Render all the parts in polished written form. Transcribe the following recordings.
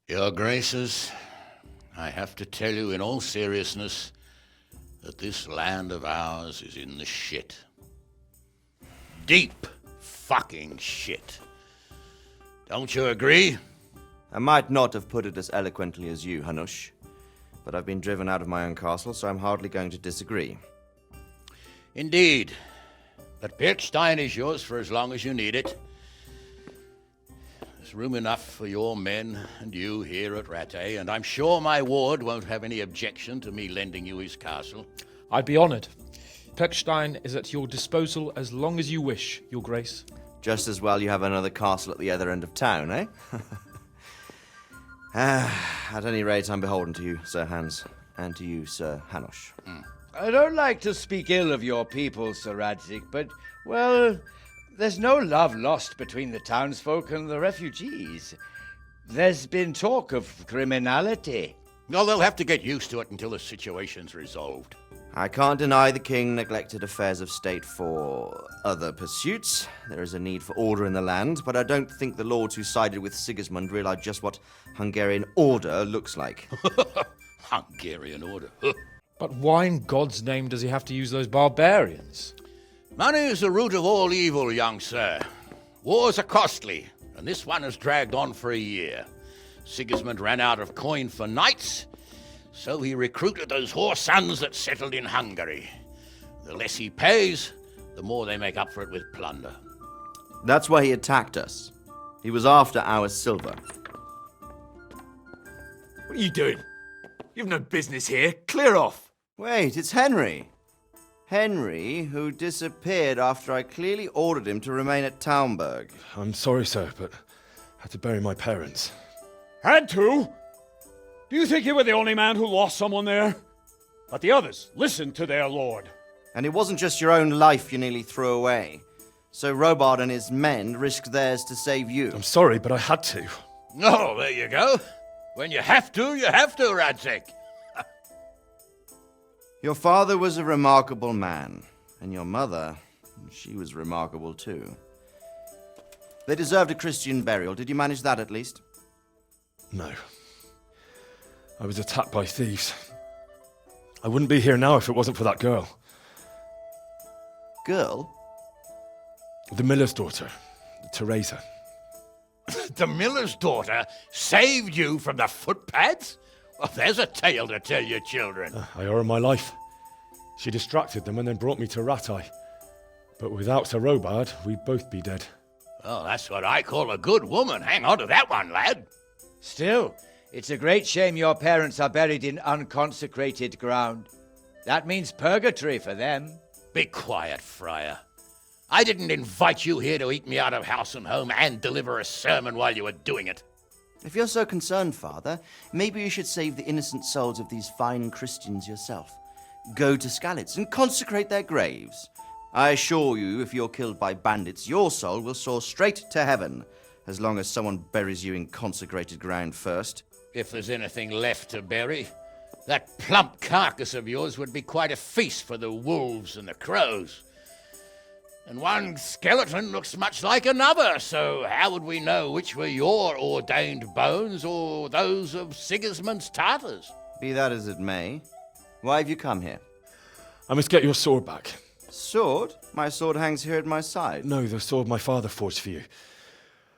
Your Graces, I have to tell you in all seriousness that this land of ours is in the shit. Deep fucking shit. Don't you agree? I might not have put it as eloquently as you, Hanush, but I've been driven out of my own castle, so I'm hardly going to disagree. Indeed. But Birkstein is yours for as long as you need it. There's room enough for your men and you here at Rattay, and I'm sure my ward won't have any objection to me lending you his castle. I'd be honoured. Birkstein is at your disposal as long as you wish, Your Grace. Just as well you have another castle at the other end of town, eh? At any rate, I'm beholden to you, Sir Hans, and to you, Sir Hanush. I don't like to speak ill of your people, Sir Radzik, but, well, there's no love lost between the townsfolk and the refugees. There's been talk of criminality. Well, they'll have to get used to it until the situation's resolved. I can't deny the king neglected affairs of state for other pursuits. There is a need for order in the land, but I don't think the lords who sided with Sigismund realized just what Hungarian order looks like. Hungarian order. But why in God's name does he have to use those barbarians? Money is the root of all evil, young sir. Wars are costly, and this one has dragged on for a year. Sigismund ran out of coin for knights, so he recruited those whore sons that settled in Hungary. The less he pays, the more they make up for it with plunder. That's why he attacked us. He was after our silver. What are you doing? You've no business here. Clear off. Wait, it's Henry. Henry, who disappeared after I clearly ordered him to remain at Talmberg. I'm sorry, sir, but I had to bury my parents. Had to? Do you think you were the only man who lost someone there? But the others listened to their lord. And it wasn't just your own life you nearly threw away. So Robard and his men risked theirs to save you. I'm sorry, but I had to. Oh, there you go. When you have to, Radzik. Your father was a remarkable man, and your mother, she was remarkable too. They deserved a Christian burial. Did you manage that at least? No. I was attacked by thieves. I wouldn't be here now if it wasn't for that girl. Girl? The miller's daughter, Teresa. The miller's daughter saved you from the footpads? Well, there's a tale to tell your children. I owe her my life. She distracted them and then brought me to Rattay. But without Sir Robard, we'd both be dead. Oh, that's what I call a good woman. Hang on to that one, lad. Still, it's a great shame your parents are buried in unconsecrated ground. That means purgatory for them. Be quiet, Friar. I didn't invite you here to eat me out of house and home and deliver a sermon while you were doing it. If you're so concerned, Father, maybe you should save the innocent souls of these fine Christians yourself. Go to Skalitz and consecrate their graves. I assure you, if you're killed by bandits, your soul will soar straight to heaven, as long as someone buries you in consecrated ground first. If there's anything left to bury, that plump carcass of yours would be quite a feast for the wolves and the crows. And one skeleton looks much like another, so how would we know which were your ordained bones or those of Sigismund's Tartars? Be that as it may, why have you come here? I must get your sword back. Sword? My sword hangs here at my side. No, the sword my father forged for you.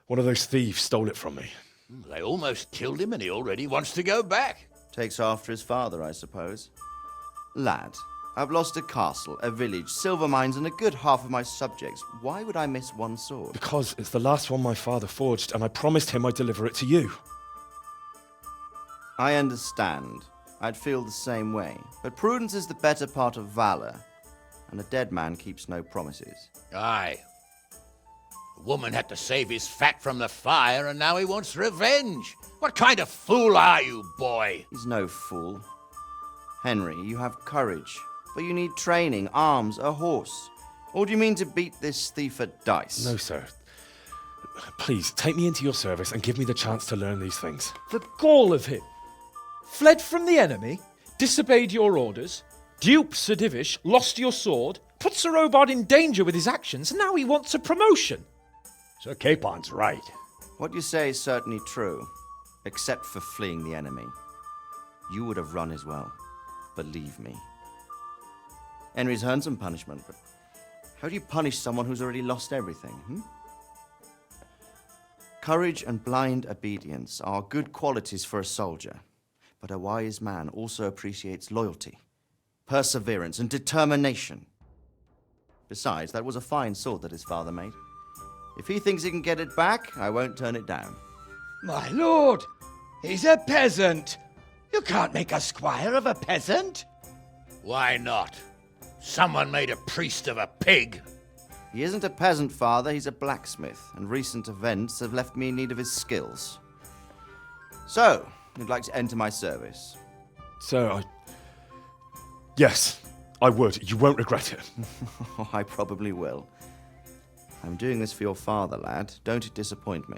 One of those thieves stole it from me. They almost killed him and he already wants to go back. Takes after his father, I suppose. Lad, I've lost a castle, a village, silver mines, and a good half of my subjects. Why would I miss one sword? Because it's the last one my father forged, and I promised him I'd deliver it to you. I understand. I'd feel the same way. But prudence is the better part of valor, and a dead man keeps no promises. Aye. The woman had to save his fat from the fire, and now he wants revenge. What kind of fool are you, boy? He's no fool. Henry, you have courage, but you need training, arms, a horse. Or do you mean to beat this thief at dice? No, sir. Please, take me into your service and give me the chance to learn these things. The gall of him. Fled from the enemy, disobeyed your orders, duped Sir Divish, lost your sword, put Sir Robard in danger with his actions, and now he wants a promotion. Sir Capon's right. What you say is certainly true. except for fleeing the enemy. You would have run as well, believe me. Henry's earned some punishment, but how do you punish someone who's already lost everything, Courage and blind obedience are good qualities for a soldier, but a wise man also appreciates loyalty, perseverance, and determination. Besides, that was a fine sword that his father made. If he thinks he can get it back, I won't turn it down. My lord, he's a peasant. You can't make a squire of a peasant. Why not? Someone made a priest of a pig. He isn't a peasant, father, he's a blacksmith, and recent events have left me in need of his skills. So, you'd like to enter my service? Sir, Yes, I would. You won't regret it. Oh, I probably will. I'm doing this for your father, lad. Don't it disappoint me.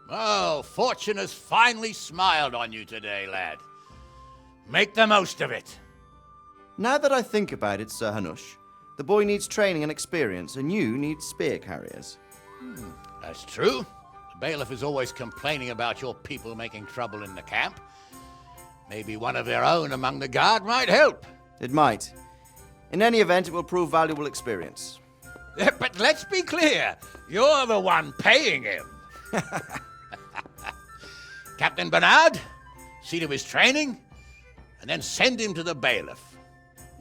Oh, fortune has finally smiled on you today, lad. Make the most of it. Now that I think about it, Sir Hanush, the boy needs training and experience, and you need spear carriers. That's true. The bailiff is always complaining about your people making trouble in the camp. Maybe one of their own among the guard might help. It might. In any event, it will prove valuable experience. But let's be clear, you're the one paying him. Captain Bernard, see to his training, and then send him to the bailiff.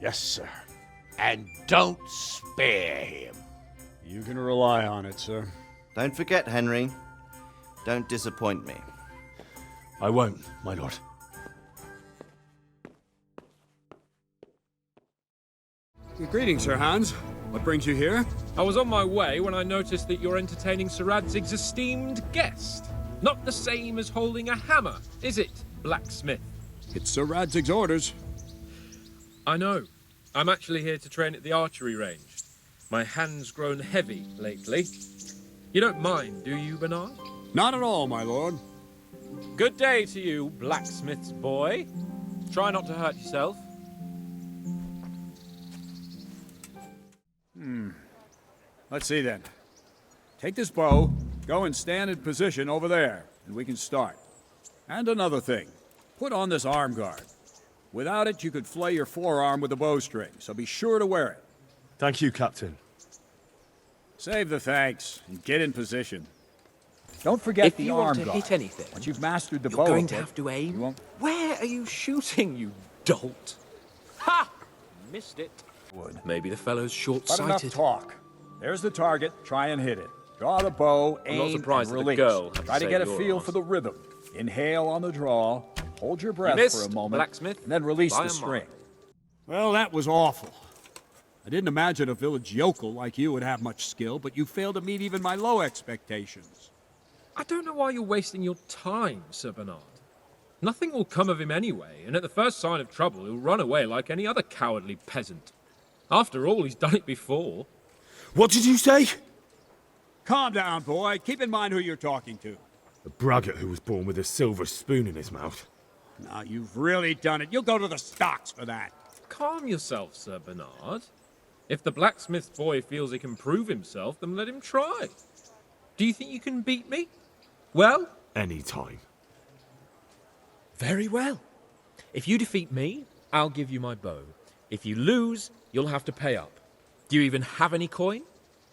Yes, sir. And don't spare him. You can rely on it, sir. Don't forget, Henry. Don't disappoint me. I won't, my lord. Greetings, Sir Hans. What brings you here? I was on my way when I noticed that you're entertaining Sir Radzig's esteemed guest. Not the same as holding a hammer, is it, blacksmith? It's Sir Radzig's orders. I know. I'm actually here to train at the archery range. My hand's grown heavy lately. You don't mind, do you, Bernard? Not at all, my lord. Good day to you, blacksmith's boy. Try not to hurt yourself. Let's see then. Take this bow, go and stand in position over there, and we can start. And another thing, put on this arm guard. Without it, you could flay your forearm with a bowstring, so be sure to wear it. Thank you, Captain. Save the thanks, and get in position. Don't forget If the you arm want to guard. hit anything, Once you've mastered the you're bow, going a to bit, have to aim. you won't Where are you shooting, you dolt? Ha! Missed it. wood. Maybe the fellow's But enough short-sighted. talk. There's the target. Try and hit it. Draw the bow, I'm not aim, surprised and that the release. girl had to Try to save get a your feel ass. for the rhythm. Inhale on the draw. Hold your breath missed, for a moment, blacksmith. and then release By the a mile. string. Well, that was awful. I didn't imagine a village yokel like you would have much skill, but you failed to meet even my low expectations. I don't know why you're wasting your time, Sir Bernard. Nothing will come of him anyway, and at the first sign of trouble, he'll run away like any other cowardly peasant. After all, he's done it before. What did you say? Calm down, boy. Keep in mind who you're talking to. A braggart who was born with a silver spoon in his mouth. Now, you've really done it. You'll go to the stocks for that. Calm yourself, Sir Bernard. If the blacksmith's boy feels he can prove himself, then let him try. Do you think you can beat me? Well? Any time. Very well. If you defeat me, I'll give you my bow. If you lose, you'll have to pay up. Do you even have any coin?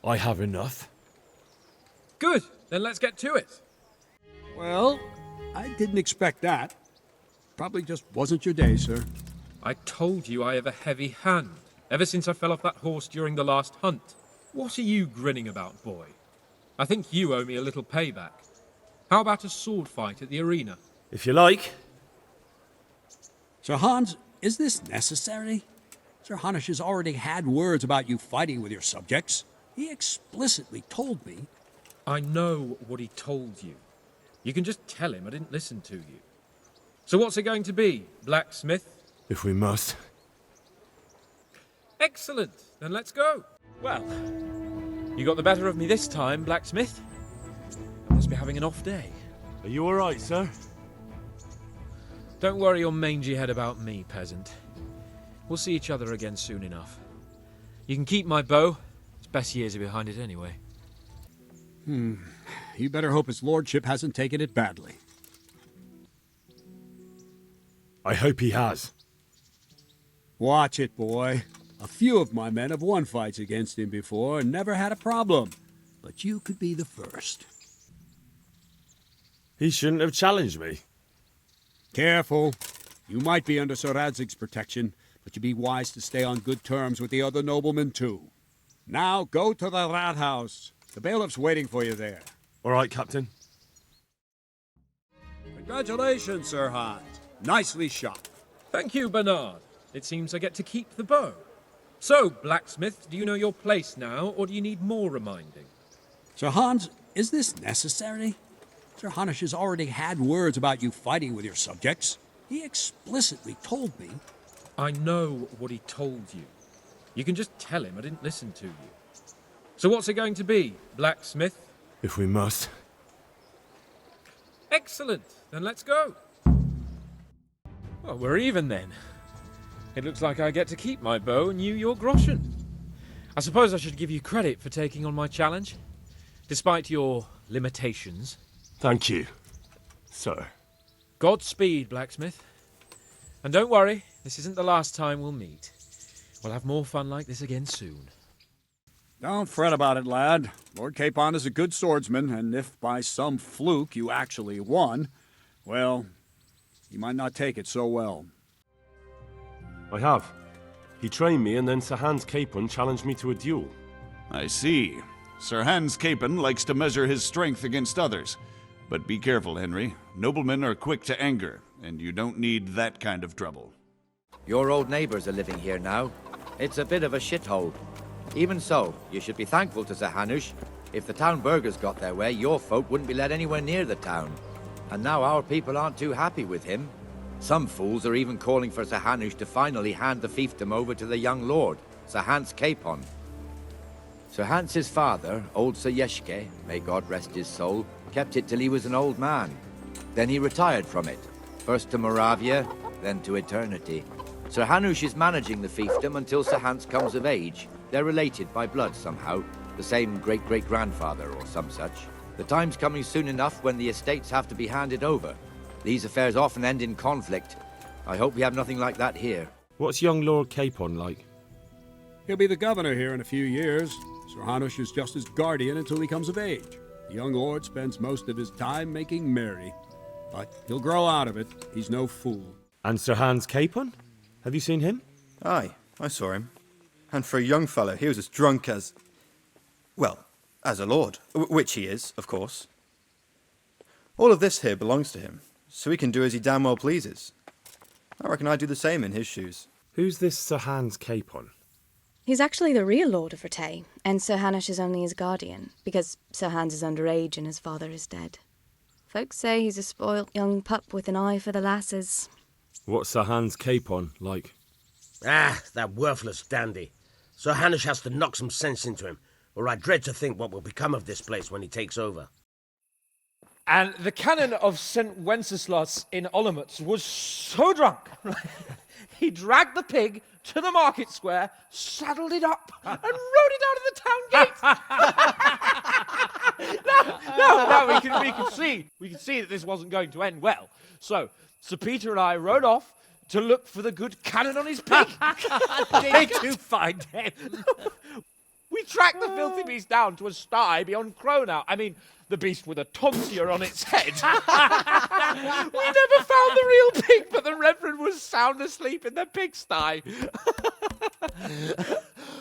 I have enough. Good, then let's get to it. Well, I didn't expect that. Probably just wasn't your day, sir. I told you I have a heavy hand, ever since I fell off that horse during the last hunt. What are you grinning about, boy? I think you owe me a little payback. How about a sword fight at the arena? If you like. Sir Hans, is this necessary? Sir Hanush has already had words about you fighting with your subjects. He explicitly told me. I know what he told you. You can just tell him I didn't listen to you. So what's it going to be, blacksmith? If we must. Excellent, then let's go. Well, you got the better of me this time, blacksmith. I must be having an off day. Are you all right, sir? Don't worry your mangy head about me, peasant. We'll see each other again soon enough. You can keep my bow. Its best years are behind it anyway. You better hope his lordship hasn't taken it badly. I hope he has. Watch it, boy. A few of my men have won fights against him before and never had a problem. But you could be the first. He shouldn't have challenged me. Careful. You might be under Sir Radzig's protection, but you'd be wise to stay on good terms with the other noblemen, too. Now, go to the rat house. The bailiff's waiting for you there. All right, Captain. Congratulations, Sir Hans. Nicely shot. Thank you, Bernard. It seems I get to keep the bow. So, blacksmith, do you know your place now, or do you need more reminding? Sir Hans, is this necessary? Sir Hanush has already had words about you fighting with your subjects. He explicitly told me. I know what he told you. You can just tell him I didn't listen to you. So what's it going to be, blacksmith? If we must. Excellent. Then let's go. Well, we're even then. It looks like I get to keep my bow and you your groschen. I suppose I should give you credit for taking on my challenge, despite your limitations. Thank you, sir. Godspeed, blacksmith. And don't worry, this isn't the last time we'll meet. We'll have more fun like this again soon. Don't fret about it, lad. Lord Capon is a good swordsman, and if by some fluke you actually won, well, you might not take it so well. I have. He trained me, and then Sir Hans Capon challenged me to a duel. I see. Sir Hans Capon likes to measure his strength against others. But be careful, Henry. Noblemen are quick to anger, and you don't need that kind of trouble. Your old neighbours are living here now. It's a bit of a shithole. Even so, you should be thankful to Sir Hanush. If the town burghers got their way, your folk wouldn't be let anywhere near the town. And now our people aren't too happy with him. Some fools are even calling for Sir Hanush to finally hand the fiefdom over to the young lord, Sir Hans Capon. Sir Hans's father, old Sir Yeshke, may God rest his soul, kept it till he was an old man. Then he retired from it, first to Moravia, then to eternity. Sir Hanush is managing the fiefdom until Sir Hans comes of age. They're related by blood somehow, the same great-great-grandfather or some such. The time's coming soon enough when the estates have to be handed over. These affairs often end in conflict. I hope we have nothing like that here. What's young Lord Capon like? He'll be the governor here in a few years. Sir Hanush is just his guardian until he comes of age. The young lord spends most of his time making merry. But he'll grow out of it. He's no fool. And Sir Hans Capon? Have you seen him? Aye, I saw him. And for a young fellow, he was as drunk as... well, as a lord. Which he is, of course. All of this here belongs to him, so he can do as he damn well pleases. I reckon I'd do the same in his shoes. Who's this Sir Hans Capon? He's actually the real Lord of Rattay, and Sir Hanush is only his guardian, because Sir Hans is underage and his father is dead. Folks say he's a spoilt young pup with an eye for the lasses. What's Sir Hans Capon like? Ah, that worthless dandy. Sir Hanush has to knock some sense into him, or I dread to think what will become of this place when he takes over. And the canon of St. Wenceslas in Olomouc was so drunk, he dragged the pig to the market square, saddled it up, and rode it out of the town gate. No, we can see that this wasn't going to end well. So, Sir Peter and I rode off to look for the good canon on his pig. Did you find him? We tracked the filthy beast down to a sty beyond Cronau. I mean, the beast with a tonsure on its head. We never found the real pig, but the Reverend was sound asleep in the pigsty.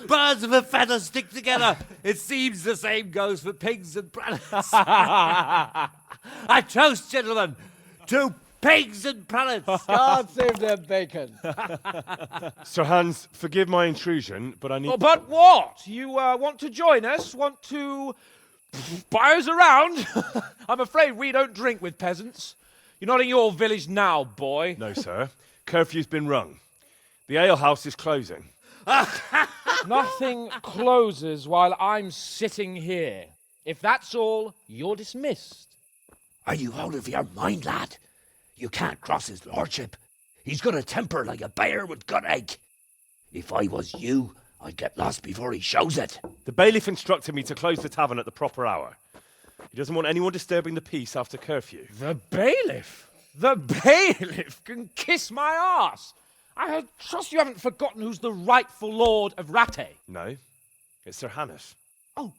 Birds of a feather stick together. It seems the same goes for pigs and prelates. I toast, gentlemen, to pigs and prelates. God save their bacon. Sir Hans, forgive my intrusion, but I need... Oh, but what? You want to join us? Want to buy us around? I'm afraid we don't drink with peasants. You're not in your village now, boy. No, sir. Curfew's been rung. The alehouse is closing. Nothing closes while I'm sitting here. If that's all, you're dismissed. Are you out of your mind, lad? You can't cross his lordship. He's got a temper like a bear with gut ache. If I was you, I'd get lost before he shows it. The bailiff instructed me to close the tavern at the proper hour. He doesn't want anyone disturbing the peace after curfew. The bailiff? The bailiff can kiss my arse. I trust you haven't forgotten who's the rightful lord of Rattay. No, it's Sir Hanush. Oh,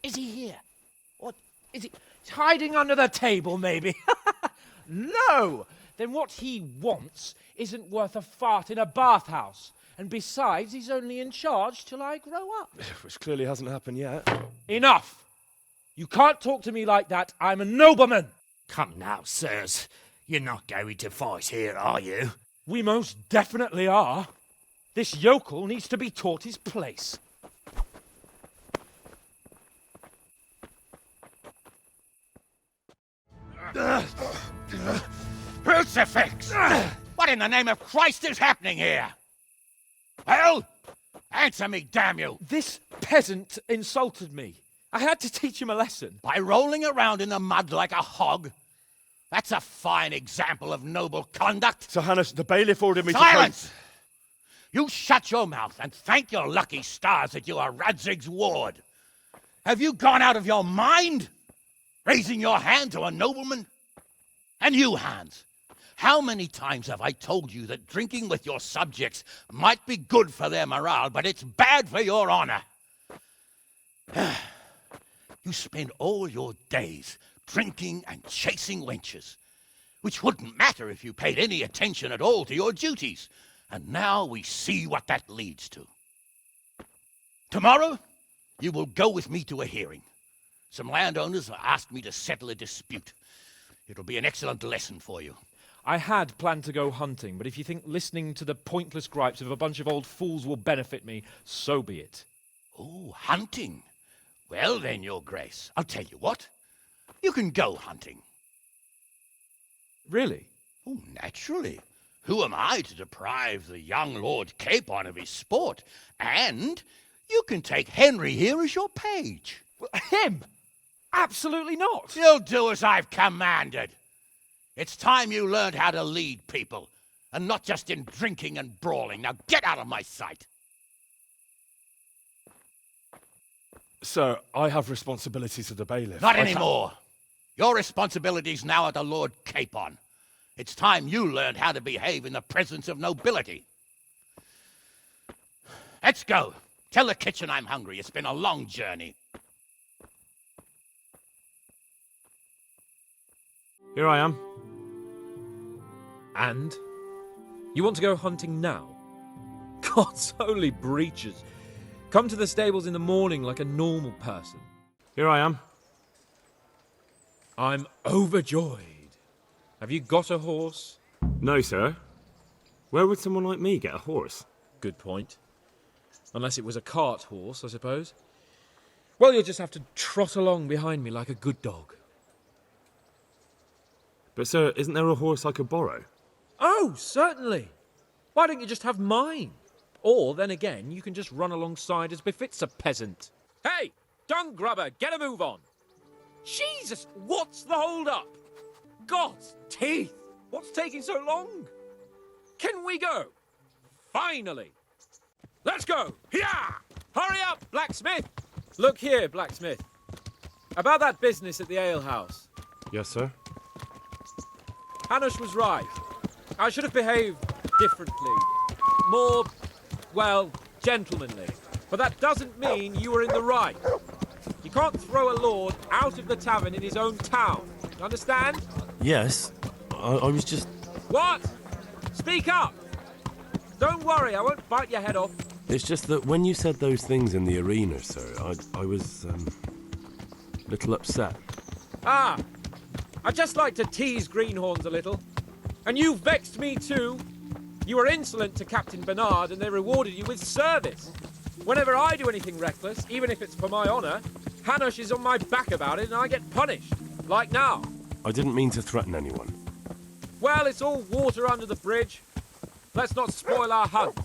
is he here? What, is he he's hiding under the table, maybe? No! Then what he wants isn't worth a fart in a bathhouse. And besides, he's only in charge till I grow up. Which clearly hasn't happened yet. Enough! You can't talk to me like that. I'm a nobleman. Come now, sirs. You're not going to fight here, are you? We most definitely are. This yokel needs to be taught his place. Crucifix! What in the name of Christ is happening here? Well, answer me, damn you! This peasant insulted me. I had to teach him a lesson. By rolling around in the mud like a hog? That's a fine example of noble conduct. Sir Hanush, the bailiff ordered me Silence! to... You shut your mouth and thank your lucky stars that you are Radzig's ward. Have you gone out of your mind? Raising your hand to a nobleman? And you, Hans, how many times have I told you that drinking with your subjects might be good for their morale, but it's bad for your honor? You spend all your days drinking and chasing wenches, which wouldn't matter if you paid any attention at all to your duties. And now we see what that leads to. Tomorrow, you will go with me to a hearing. Some landowners have asked me to settle a dispute. It'll be an excellent lesson for you. I had planned to go hunting, but if you think listening to the pointless gripes of a bunch of old fools will benefit me, so be it. Oh, hunting. Well then, Your Grace, I'll tell you what. You can go hunting. Really? Oh, naturally. Who am I to deprive the young Lord Capon of his sport? And you can take Henry here as your page. Him? Absolutely not. You'll do as I've commanded. It's time you learned how to lead people, and not just in drinking and brawling. Now get out of my sight. Sir, I have responsibilities as the bailiff. Not anymore. Your responsibilities now are the Lord Capon. It's time you learned how to behave in the presence of nobility. Let's go. Tell the kitchen I'm hungry. It's been a long journey. Here I am. And? You want to go hunting now? God's holy breeches. Come to the stables in the morning like a normal person. Here I am. I'm overjoyed. Have you got a horse? No, sir. Where would someone like me get a horse? Good point. Unless it was a cart horse, I suppose. Well, you'll just have to trot along behind me like a good dog. But, sir, isn't there a horse I could borrow? Oh, certainly. Why don't you just have mine? Or, then again, you can just run alongside as befits a peasant. Hey, dung grubber, get a move on. Jesus, what's the hold-up? God's teeth! What's taking so long? Can we go? Finally! Let's go! Yeah! Hurry up, blacksmith! Look here, blacksmith. About that business at the alehouse. Yes, sir. Hanush was right. I should have behaved differently. More, well, gentlemanly. But that doesn't mean you were in the right. You can't throw a lord out of the tavern in his own town. Understand? Yes. I was just... What? Speak up! Don't worry, I won't bite your head off. It's just that when you said those things in the arena, sir, I was, a little upset. Ah, I just like to tease greenhorns a little. And you vexed me too. You were insolent to Captain Bernard and they rewarded you with service. Whenever I do anything reckless, even if it's for my honour, Hanush is on my back about it and I get punished. Like now. I didn't mean to threaten anyone. Well, it's all water under the bridge. Let's not spoil our hunt.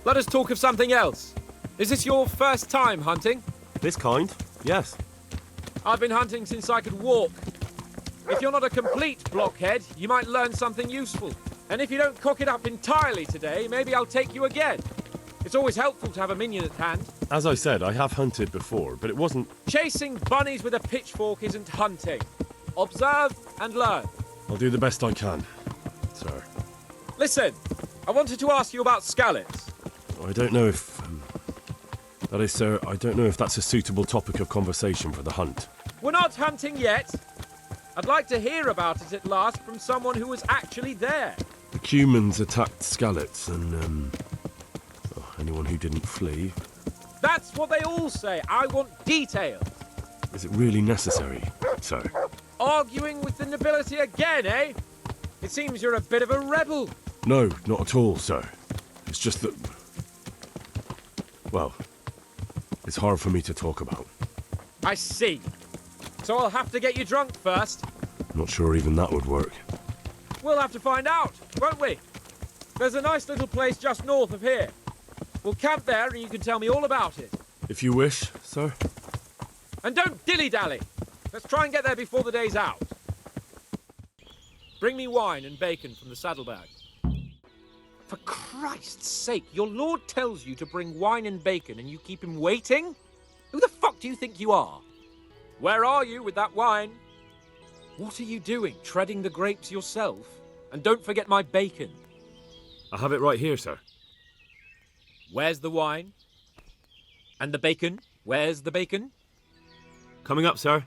Let us talk of something else. Is this your first time hunting? This kind? Yes. I've been hunting since I could walk. If you're not a complete blockhead, you might learn something useful. And if you don't cock it up entirely today, maybe I'll take you again. It's always helpful to have a minion at hand. As I said, I have hunted before, but it wasn't... Chasing bunnies with a pitchfork isn't hunting. Observe and learn. I'll do the best I can, sir. Listen, I wanted to ask you about Skalitz. I don't know if... that is, sir, I don't know if that's a suitable topic of conversation for the hunt. We're not hunting yet. I'd like to hear about it at last from someone who was actually there. The Cumans attacked Skalitz and, anyone who didn't flee. That's what they all say. I want details. Is it really necessary, sir? Arguing with the nobility again, eh? It seems you're a bit of a rebel. No, not at all, sir. It's just that... well, it's hard for me to talk about. I see. So I'll have to get you drunk first. Not sure even that would work. We'll have to find out, won't we? There's a nice little place just north of here. We'll camp there and you can tell me all about it. If you wish, sir. And don't dilly-dally. Let's try and get there before the day's out. Bring me wine and bacon from the saddlebag. For Christ's sake, your lord tells you to bring wine and bacon and you keep him waiting? Who the fuck do you think you are? Where are you with that wine? What are you doing, treading the grapes yourself? And don't forget my bacon. I have it right here, sir. Where's the wine? And the bacon? Where's the bacon? Coming up, sir.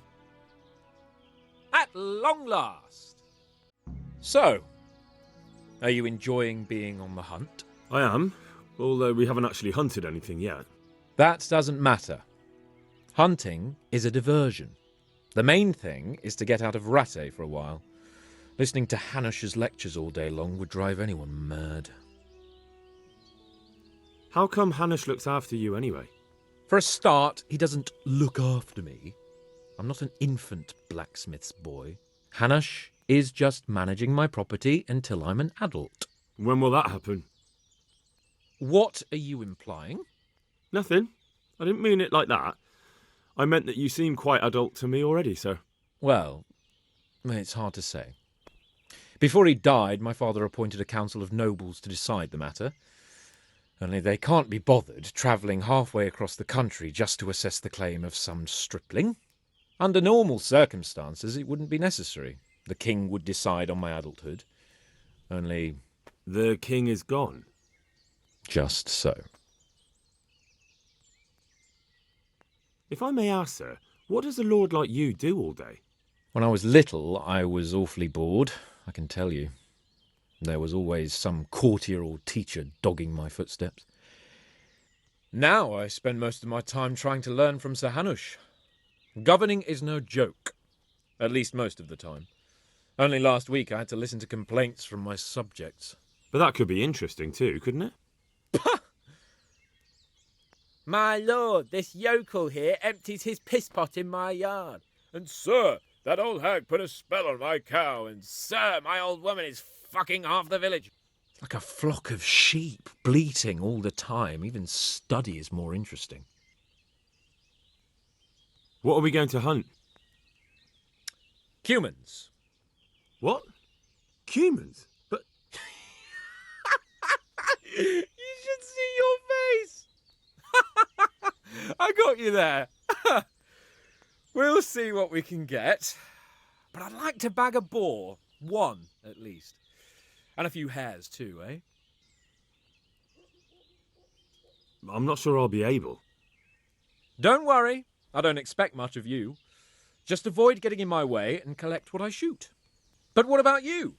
At long last. So, are you enjoying being on the hunt? I am, although we haven't actually hunted anything yet. That doesn't matter. Hunting is a diversion. The main thing is to get out of Rattay for a while. Listening to Hanush's lectures all day long would drive anyone mad. How come Hanush looks after you anyway? For a start, he doesn't look after me. I'm not an infant blacksmith's boy. Hanush is just managing my property until I'm an adult. When will that happen? What are you implying? Nothing. I didn't mean it like that. I meant that you seem quite adult to me already, sir. Well, it's hard to say. Before he died, my father appointed a council of nobles to decide the matter. Only they can't be bothered travelling halfway across the country just to assess the claim of some stripling. Under normal circumstances, it wouldn't be necessary. The king would decide on my adulthood. Only... the king is gone. Just so. If I may ask, sir, what does a lord like you do all day? When I was little, I was awfully bored, I can tell you. There was always some courtier or teacher dogging my footsteps. Now I spend most of my time trying to learn from Sir Hanush. Governing is no joke, at least most of the time. Only last week I had to listen to complaints from my subjects. But that could be interesting too, couldn't it? My lord, this yokel here empties his piss pot in my yard. And sir, that old hag put a spell on my cow, and Sir, my old woman is fucking half the village. it's like a flock of sheep bleating all the time. Even study is more interesting. What are we going to hunt? Cumans. What? Cumans? But... You should see your face! I got you there. We'll see what we can get. But I'd like to bag a boar. One, at least. And a few hares too, eh? I'm not sure I'll be able. Don't worry. I don't expect much of you. Just avoid getting in my way and collect what I shoot. But what about you?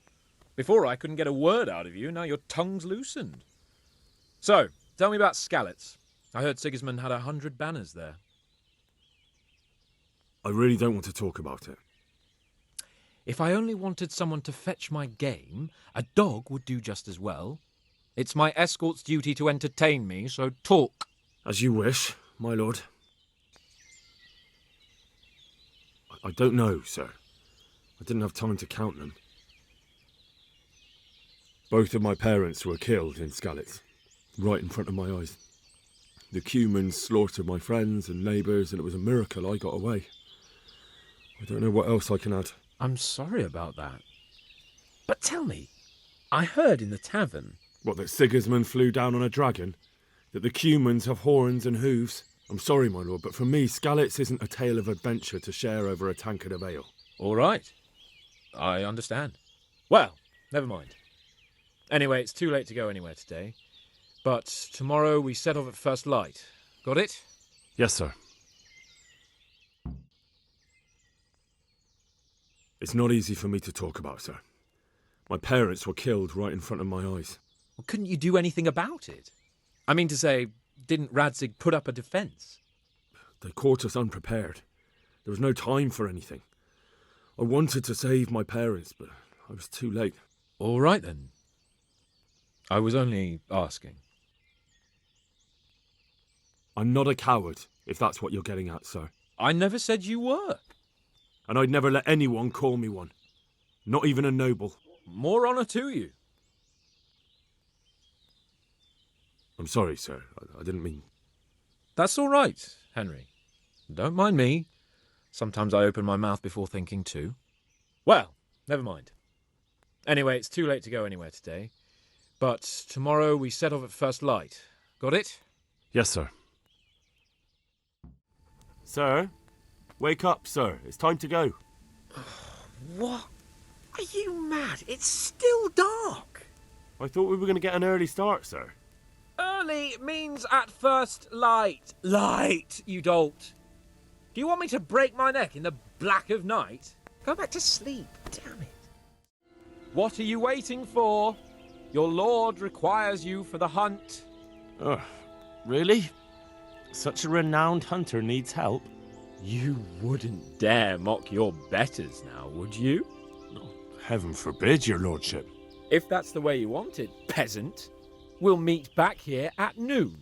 Before I couldn't get a word out of you, now your tongue's loosened. So, tell me about Skalitz. I heard Sigismund had 100 banners there. I really don't want to talk about it. If I only wanted someone to fetch my game, a dog would do just as well. It's my escort's duty to entertain me, so talk. As you wish, my lord. I don't know, sir. I didn't have time to count them. Both of my parents were killed in Skalitz, right in front of my eyes. The Cumans slaughtered my friends and neighbours, and it was a miracle I got away. I don't know what else I can add. I'm sorry about that. But tell me, I heard in the tavern... What, that Sigismund flew down on a dragon? That the Cumans have horns and hooves? I'm sorry, my lord, but for me, Skalitz isn't a tale of adventure to share over a tankard of ale. All right. I understand. Well, never mind. Anyway, it's too late to go anywhere today. But tomorrow we set off at first light. Got it? Yes, sir. It's not easy for me to talk about, sir. My parents were killed right in front of my eyes. Well, couldn't you do anything about it? I mean to say, didn't Radzig put up a defence? They caught us unprepared. There was no time for anything. I wanted to save my parents, but I was too late. All right, then. I was only asking. I'm not a coward, if that's what you're getting at, sir. I never said you were. And I'd never let anyone call me one. Not even a noble. More honour to you. I'm sorry, sir. I didn't mean... That's all right, Henry. Don't mind me. Sometimes I open my mouth before thinking too. Well, never mind. Anyway, it's too late to go anywhere today. But tomorrow we set off at first light. Got it? Yes, sir. Sir? Wake up, sir. It's time to go. What? Are you mad? It's still dark. I thought we were going to get an early start, sir. Early means at first light. Light, you dolt. Do you want me to break my neck in the black of night? Go back to sleep, damn it. What are you waiting for? Your lord requires you for the hunt. Oh, really? Such a renowned hunter needs help? You wouldn't dare mock your betters now, would you? Oh, heaven forbid, your lordship. If that's the way you want it, peasant, we'll meet back here at noon.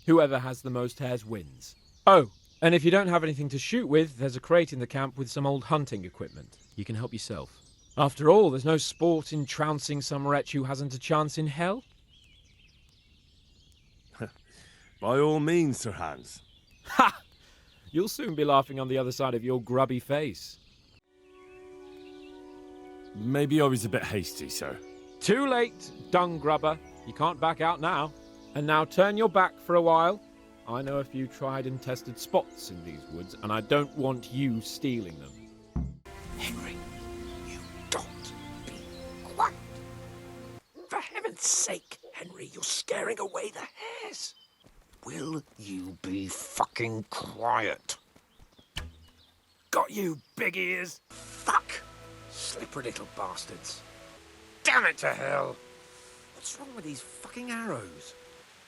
Whoever has the most hares wins. Oh, and if you don't have anything to shoot with, there's a crate in the camp with some old hunting equipment. You can help yourself. After all, there's no sport in trouncing some wretch who hasn't a chance in hell. By all means, Sir Hans. Ha! You'll soon be laughing on the other side of your grubby face. Maybe I was a bit hasty, sir. Too late, dung grubber. You can't back out now. And now turn your back for a while. I know a few tried and tested spots in these woods, and I don't want you stealing them. Henry, you don't be quiet. For heaven's sake, Henry, you're scaring away the hares. Will you be fucking quiet? Got you, big ears. Fuck. Slippery little bastards. Damn it to hell. What's wrong with these fucking arrows?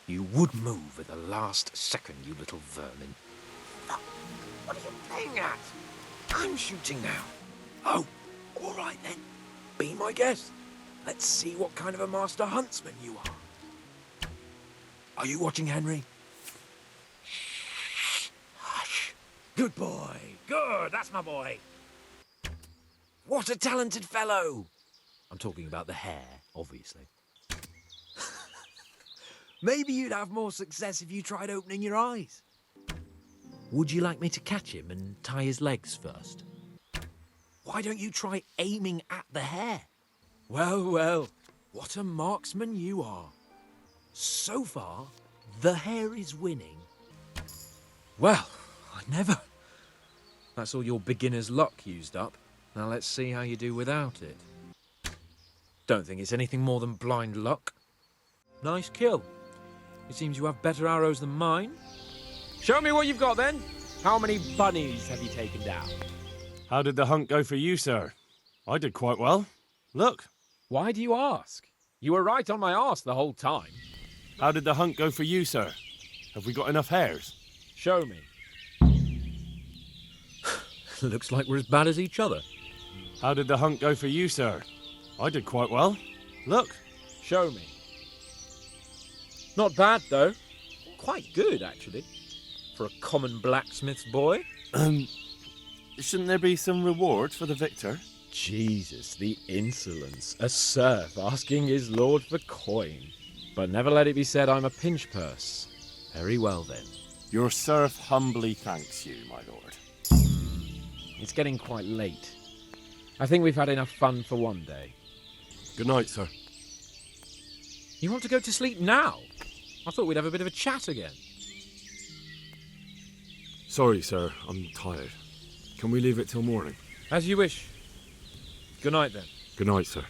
You would move at the last second, you little vermin. Fuck. What are you playing at? I'm shooting now. Oh, all right then. Be my guest. Let's see what kind of a master huntsman you are. Are you watching, Henry? Shh. Hush. Good boy. Good. That's my boy. What a talented fellow. I'm talking about the hare, obviously. Maybe you'd have more success if you tried opening your eyes. Would you like me to catch him and tie his legs first? Why don't you try aiming at the hare? Well, well, what a marksman you are. So far, the hare is winning. Well, I never. That's all your beginner's luck used up. Now let's see how you do without it. Don't think it's anything more than blind luck. Nice kill. It seems you have better arrows than mine. Show me what you've got then. How many bunnies have you taken down? How did the hunt go for you, sir? I did quite well. Look. Why do you ask? You were right on my arse the whole time. How did the hunt go for you, sir? Have we got enough hares? Show me. Looks like we're as bad as each other. How did the hunt go for you, sir? I did quite well. Look. Show me. Not bad, though. Quite good, actually. For a common blacksmith's boy. Shouldn't there be some reward for the victor? Jesus, the insolence. A serf asking his lord for coin. But never let it be said I'm a pinch purse. Very well, then. Your serf humbly thanks you, my lord. It's getting quite late. I think we've had enough fun for one day. Good night, sir. You want to go to sleep now? I thought we'd have a bit of a chat again. Sorry, sir. I'm tired. Can we leave it till morning? As you wish. Good night, then. Good night, sir.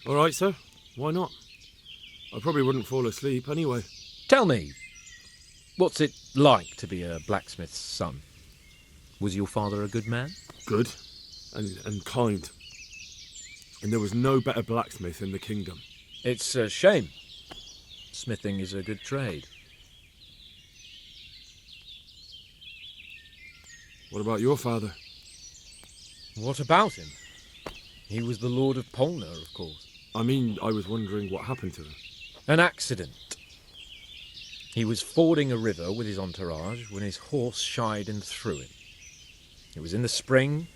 All right, sir. Why not? I probably wouldn't fall asleep anyway. Tell me, what's it like to be a blacksmith's son? Was your father a good man? Good and kind. And there was no better blacksmith in the kingdom. It's a shame. Smithing is a good trade. What about your father? What about him? He was the Lord of Polner, of course. I mean, I was wondering what happened to him. An accident. He was fording a river with his entourage when his horse shied and threw him. It was in the spring,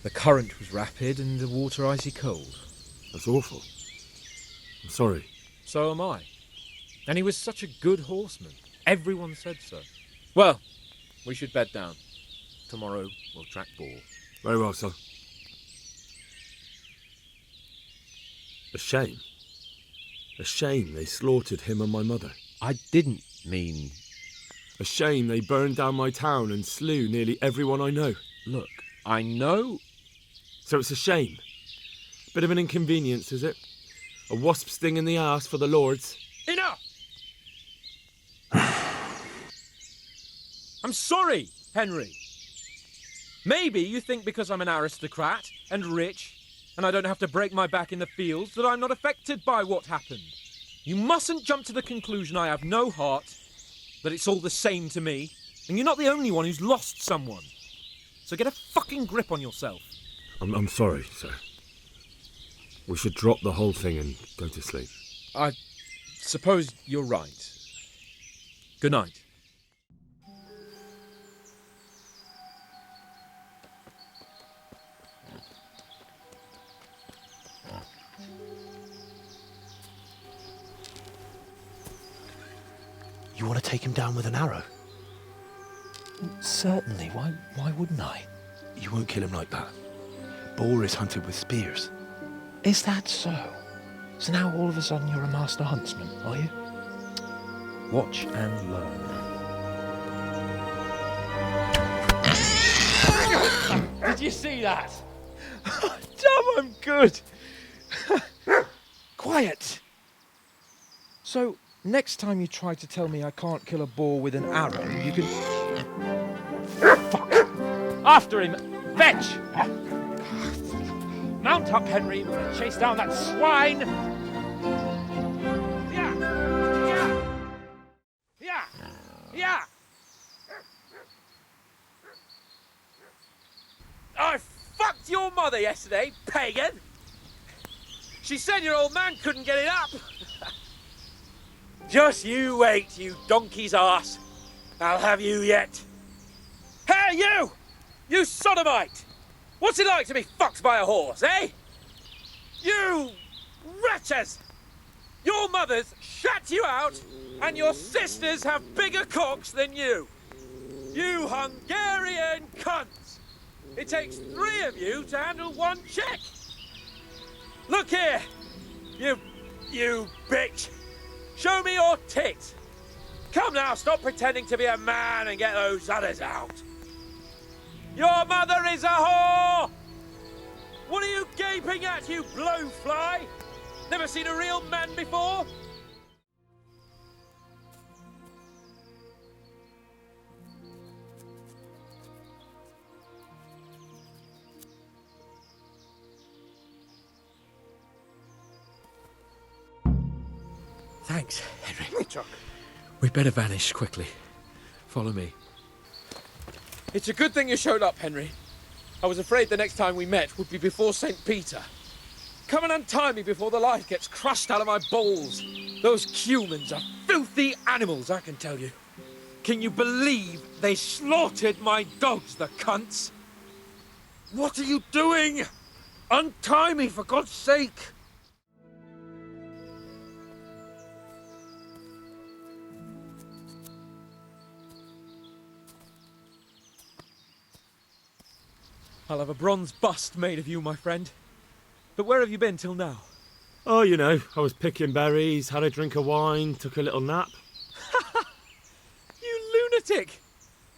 the current was rapid and the water icy cold. That's awful. I'm sorry. So am I. And he was such a good horseman. Everyone said so. Well, we should bed down. Tomorrow we'll track Boar. Very well, sir. A shame. A shame they slaughtered him and my mother. I didn't mean... A shame they burned down my town and slew nearly everyone I know. Look, I know... So it's a shame. Bit of an inconvenience, is it? A wasp sting in the arse for the lords. Enough! I'm sorry, Henry. Maybe you think because I'm an aristocrat and rich and I don't have to break my back in the fields that I'm not affected by what happened. You mustn't jump to the conclusion I have no heart, that it's all the same to me, and you're not the only one who's lost someone. So get a fucking grip on yourself. I'm sorry, sir. We should drop the whole thing and go to sleep. I suppose you're right. Good night. You want to take him down with an arrow? Certainly. Why wouldn't I? You won't kill him like that. Boar is hunted with spears. Is that so? So now all of a sudden you're a master huntsman, are you? Watch and learn. Did you see that? Damn, I'm good. Quiet. So, next time you try to tell me I can't kill a boar with an arrow, you can... Fuck! After him! Fetch! Mount up, Henry. We're going to chase down that swine! Yeah! Yeah! Yeah! Yeah! I fucked your mother yesterday, pagan! She said your old man couldn't get it up! Just you wait, you donkey's arse. I'll have you yet. Hey, you! You sodomite! What's it like to be fucked by a horse, eh? You wretches! Your mothers shat you out, and your sisters have bigger cocks than you. You Hungarian cunts! It takes 3 of you to handle one chick. Look here, you bitch. Show me your tits. Come now, stop pretending to be a man and get those udders out. Your mother is a whore! What are you gaping at, you blowfly? Never seen a real man before? Thanks, Henry. Chuck. We'd better vanish quickly. Follow me. It's a good thing you showed up, Henry. I was afraid the next time we met would be before St. Peter. Come and untie me before the life gets crushed out of my balls. Those Cumans are filthy animals, I can tell you. Can you believe they slaughtered my dogs, the cunts? What are you doing? Untie me, for God's sake! I'll have a bronze bust made of you, my friend. But where have you been till now? Oh, you know, I was picking berries, had a drink of wine, took a little nap. You lunatic!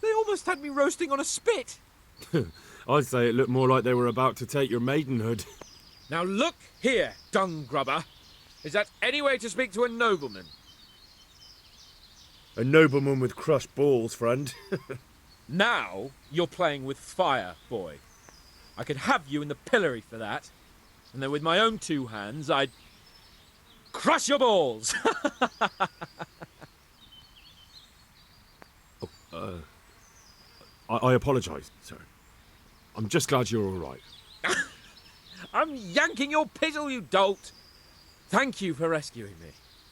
They almost had me roasting on a spit. I'd say it looked more like they were about to take your maidenhood. Now look here, dung grubber. Is that any way to speak to a nobleman? A nobleman with crushed balls, friend. Now you're playing with fire, boy. I could have you in the pillory for that. And then with my own 2 hands, I'd crush your balls. I apologise, sir. I'm just glad you're all right. I'm yanking your pizzle, you dolt. Thank you for rescuing me.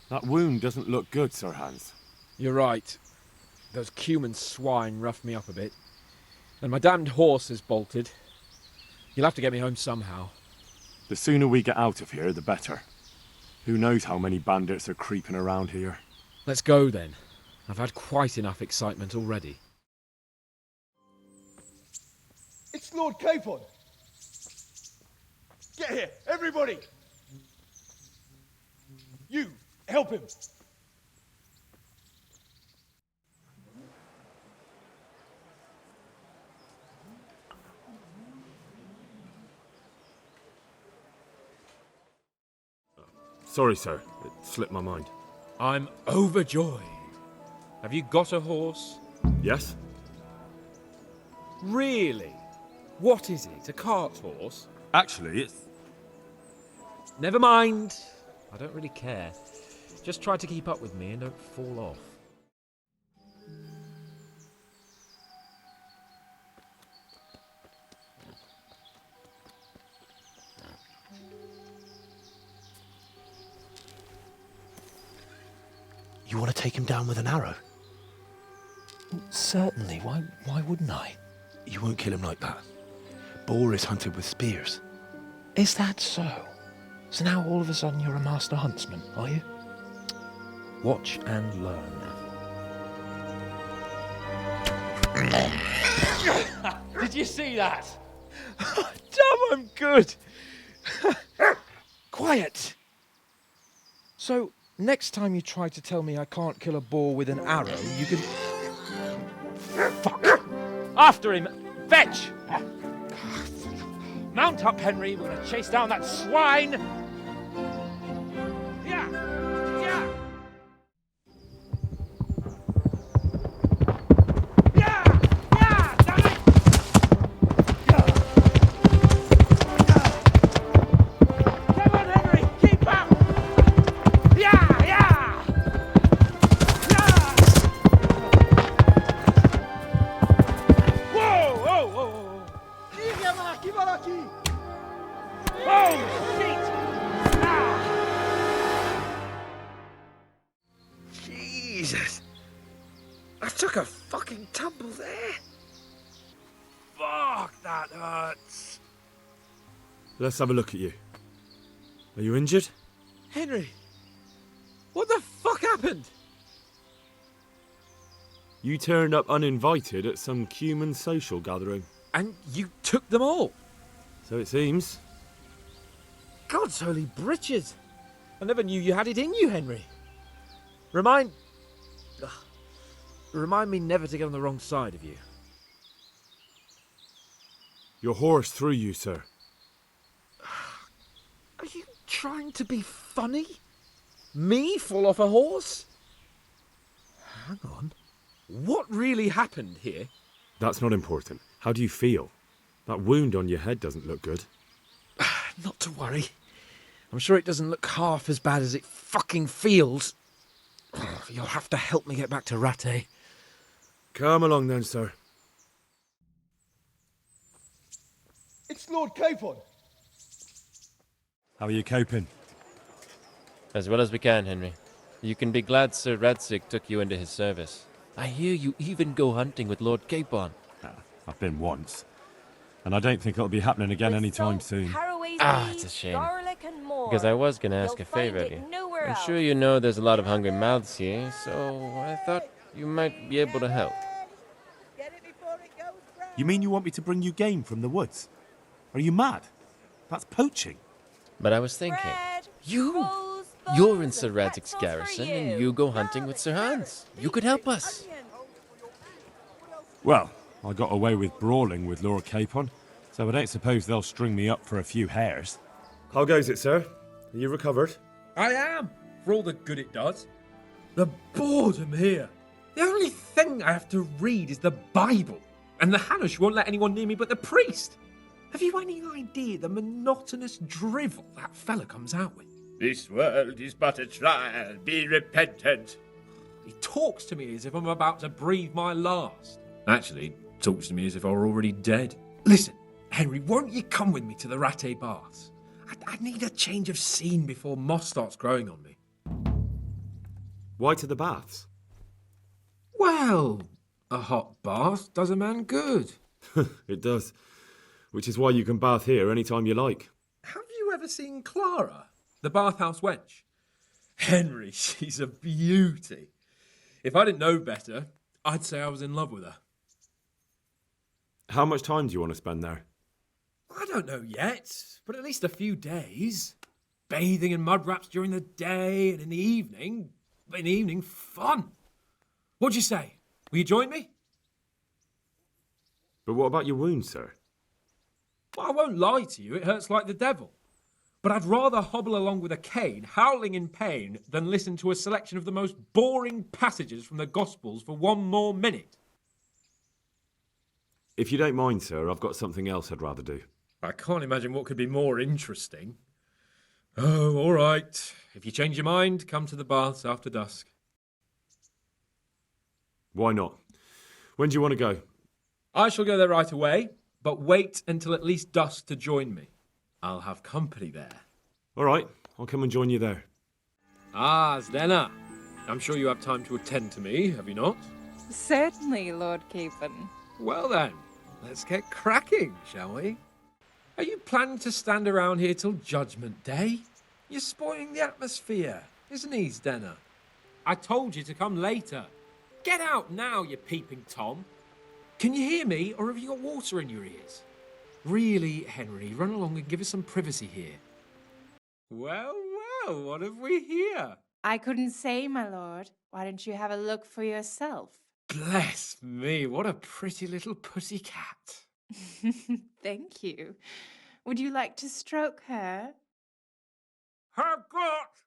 That wound doesn't look good, Sir Hans. You're right. Those Cuman swine roughed me up a bit. And my damned horse is bolted. You'll have to get me home somehow. The sooner we get out of here, the better. Who knows how many bandits are creeping around here. Let's go then. I've had quite enough excitement already. It's Lord Capon! Get here, everybody! You, help him! Sorry, sir. It slipped my mind. I'm overjoyed. Have you got a horse? Yes? Really? What is it? A cart horse? Actually, it's... Never mind. I don't really care. Just try to keep up with me and don't fall off. You want to take him down with an arrow? Certainly. Why wouldn't I? You won't kill him like that. Boar is hunted with spears. Is that so? So now all of a sudden you're a master huntsman, are you? Watch and learn. Did you see that? Damn, I'm good. Quiet. So, next time you try to tell me I can't kill a boar with an arrow, you can... Fuck! After him! Fetch! Mount up, Henry. We're going to chase down that swine! Yeah! Yeah! Yeah! Yeah! Damn it! Come on, Henry! Keep up! Yeah! Yeah! Whoa! Whoa! Whoa! Whoa! Oh, shit! Jesus! I took a fucking tumble there. Fuck, that hurts. Let's have a look at you. Are you injured? Henry, what the fuck happened? You turned up uninvited at some Cuman social gathering. And you took them all? So it seems. God's holy britches! I never knew you had it in you, Henry. Remind me never to get on the wrong side of you. Your horse threw you, sir. Are you trying to be funny? Me fall off a horse? Hang on. What really happened here? That's not important. How do you feel? That wound on your head doesn't look good. Not to worry. I'm sure it doesn't look half as bad as it fucking feels. You'll have to help me get back to Rattay. Come along then, sir. It's Lord Capon! How are you coping? As well as we can, Henry. You can be glad Sir Radzig took you into his service. I hear you even go hunting with Lord Capon. I've been once. And I don't think it'll be happening again anytime soon. It's a shame. Because I was going to ask a favor of you. I'm sure you know there's a lot of hungry mouths here, so I thought you might be able to help. You mean you want me to bring you game from the woods? Are you mad? That's poaching. But I was thinking, you're in Sir Radzig's garrison and you go hunting with Sir Hans. You could help us. Well, I got away with brawling with Lord Capon, so I don't suppose they'll string me up for a few hares. How goes it, sir? Are you recovered? I am, for all the good it does. The boredom here. The only thing I have to read is the Bible, and the Hanush won't let anyone near me but the priest. Have you any idea the monotonous drivel that fella comes out with? This world is but a trial, be repentant. He talks to me as if I'm about to breathe my last. Actually, talks to me as if I were already dead. Listen, Henry, won't you come with me to the Rattay Baths? I need a change of scene before moss starts growing on me. Why to the baths? Well, a hot bath does a man good. It does. Which is why you can bath here any time you like. Have you ever seen Clara, the bathhouse wench? Henry, she's a beauty. If I didn't know better, I'd say I was in love with her. How much time do you want to spend there? I don't know yet, but at least a few days. Bathing in mud wraps during the day, and in the evening, fun. What'd you say? Will you join me? But what about your wound, sir? Well, I won't lie to you, it hurts like the devil. But I'd rather hobble along with a cane, howling in pain, than listen to a selection of the most boring passages from the Gospels for one more minute. If you don't mind, sir, I've got something else I'd rather do. I can't imagine what could be more interesting. Oh, all right. If you change your mind, come to the baths after dusk. Why not? When do you want to go? I shall go there right away, but wait until at least dusk to join me. I'll have company there. All right, I'll come and join you there. Ah, Zdena. I'm sure you have time to attend to me, have you not? Certainly, Lord Capon. Well then, let's get cracking, shall we? Are you planning to stand around here till Judgment Day? You're spoiling the atmosphere, isn't he, Zdena? I told you to come later. Get out now, you peeping Tom. Can you hear me, or have you got water in your ears? Really, Henry, run along and give us some privacy here. Well, well, what have we here? I couldn't say, my lord. Why don't you have a look for yourself? Bless me, what a pretty little pussycat. Thank you. Would you like to stroke her? Herrgott!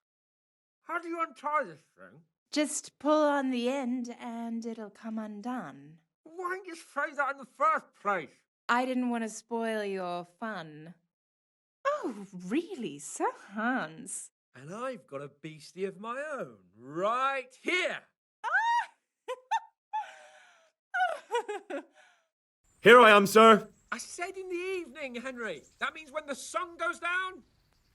How do you untie this thing? Just pull on the end and it'll come undone. Why didn't you say that in the first place? I didn't want to spoil your fun. Oh, really, Sir Hans? And I've got a beastie of my own, right here. Here I am, sir. I said in the evening, Henry. That means when the sun goes down?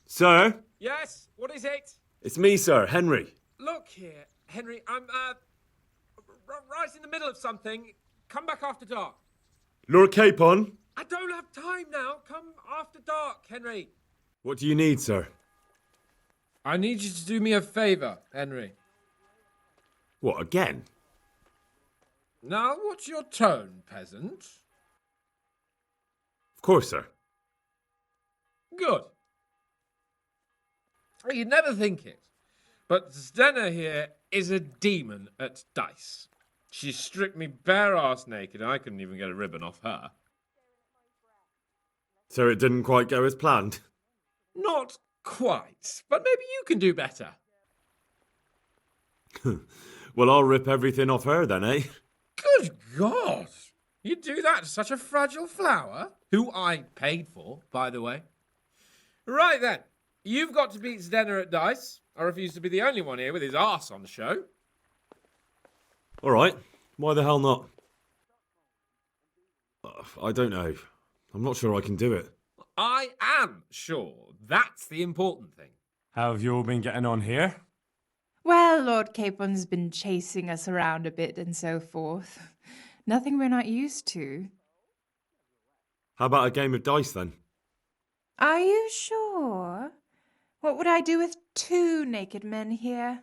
Sir? Yes, what is it? It's me, sir, Henry. Look here, Henry, I'm, right in the middle of something. Come back after dark. Lord Capon? I don't have time now. Come after dark, Henry. What do you need, sir? I need you to do me a favour, Henry. What, again? Now, what's your tone, peasant? Of course, sir. Good. You'd never think it, but Zdena here is a demon at dice. She stripped me bare-ass naked, and I couldn't even get a ribbon off her. So it didn't quite go as planned? Not quite, but maybe you can do better. Well, I'll rip everything off her then, eh? Good God! You'd do that to such a fragile flower? Who I paid for, by the way. Right then, you've got to beat Zdena at dice. I refuse to be the only one here with his arse on the show. All right. Why the hell not? I don't know. I'm not sure I can do it. I am sure. That's the important thing. How have you all been getting on here? Well, Lord Capon's been chasing us around a bit and so forth. Nothing we're not used to. How about a game of dice then? Are you sure? What would I do with 2 naked men here?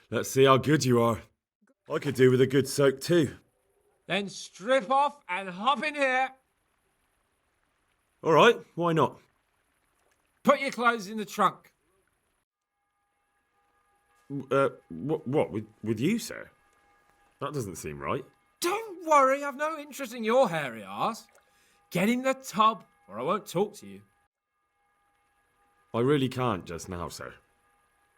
Let's see how good you are. I could do with a good soak too. Then strip off and hop in here. All right, why not? Put your clothes in the trunk. What with you, sir? That doesn't seem right. Don't worry, I've no interest in your hairy arse. Get in the tub or I won't talk to you. I really can't just now, sir.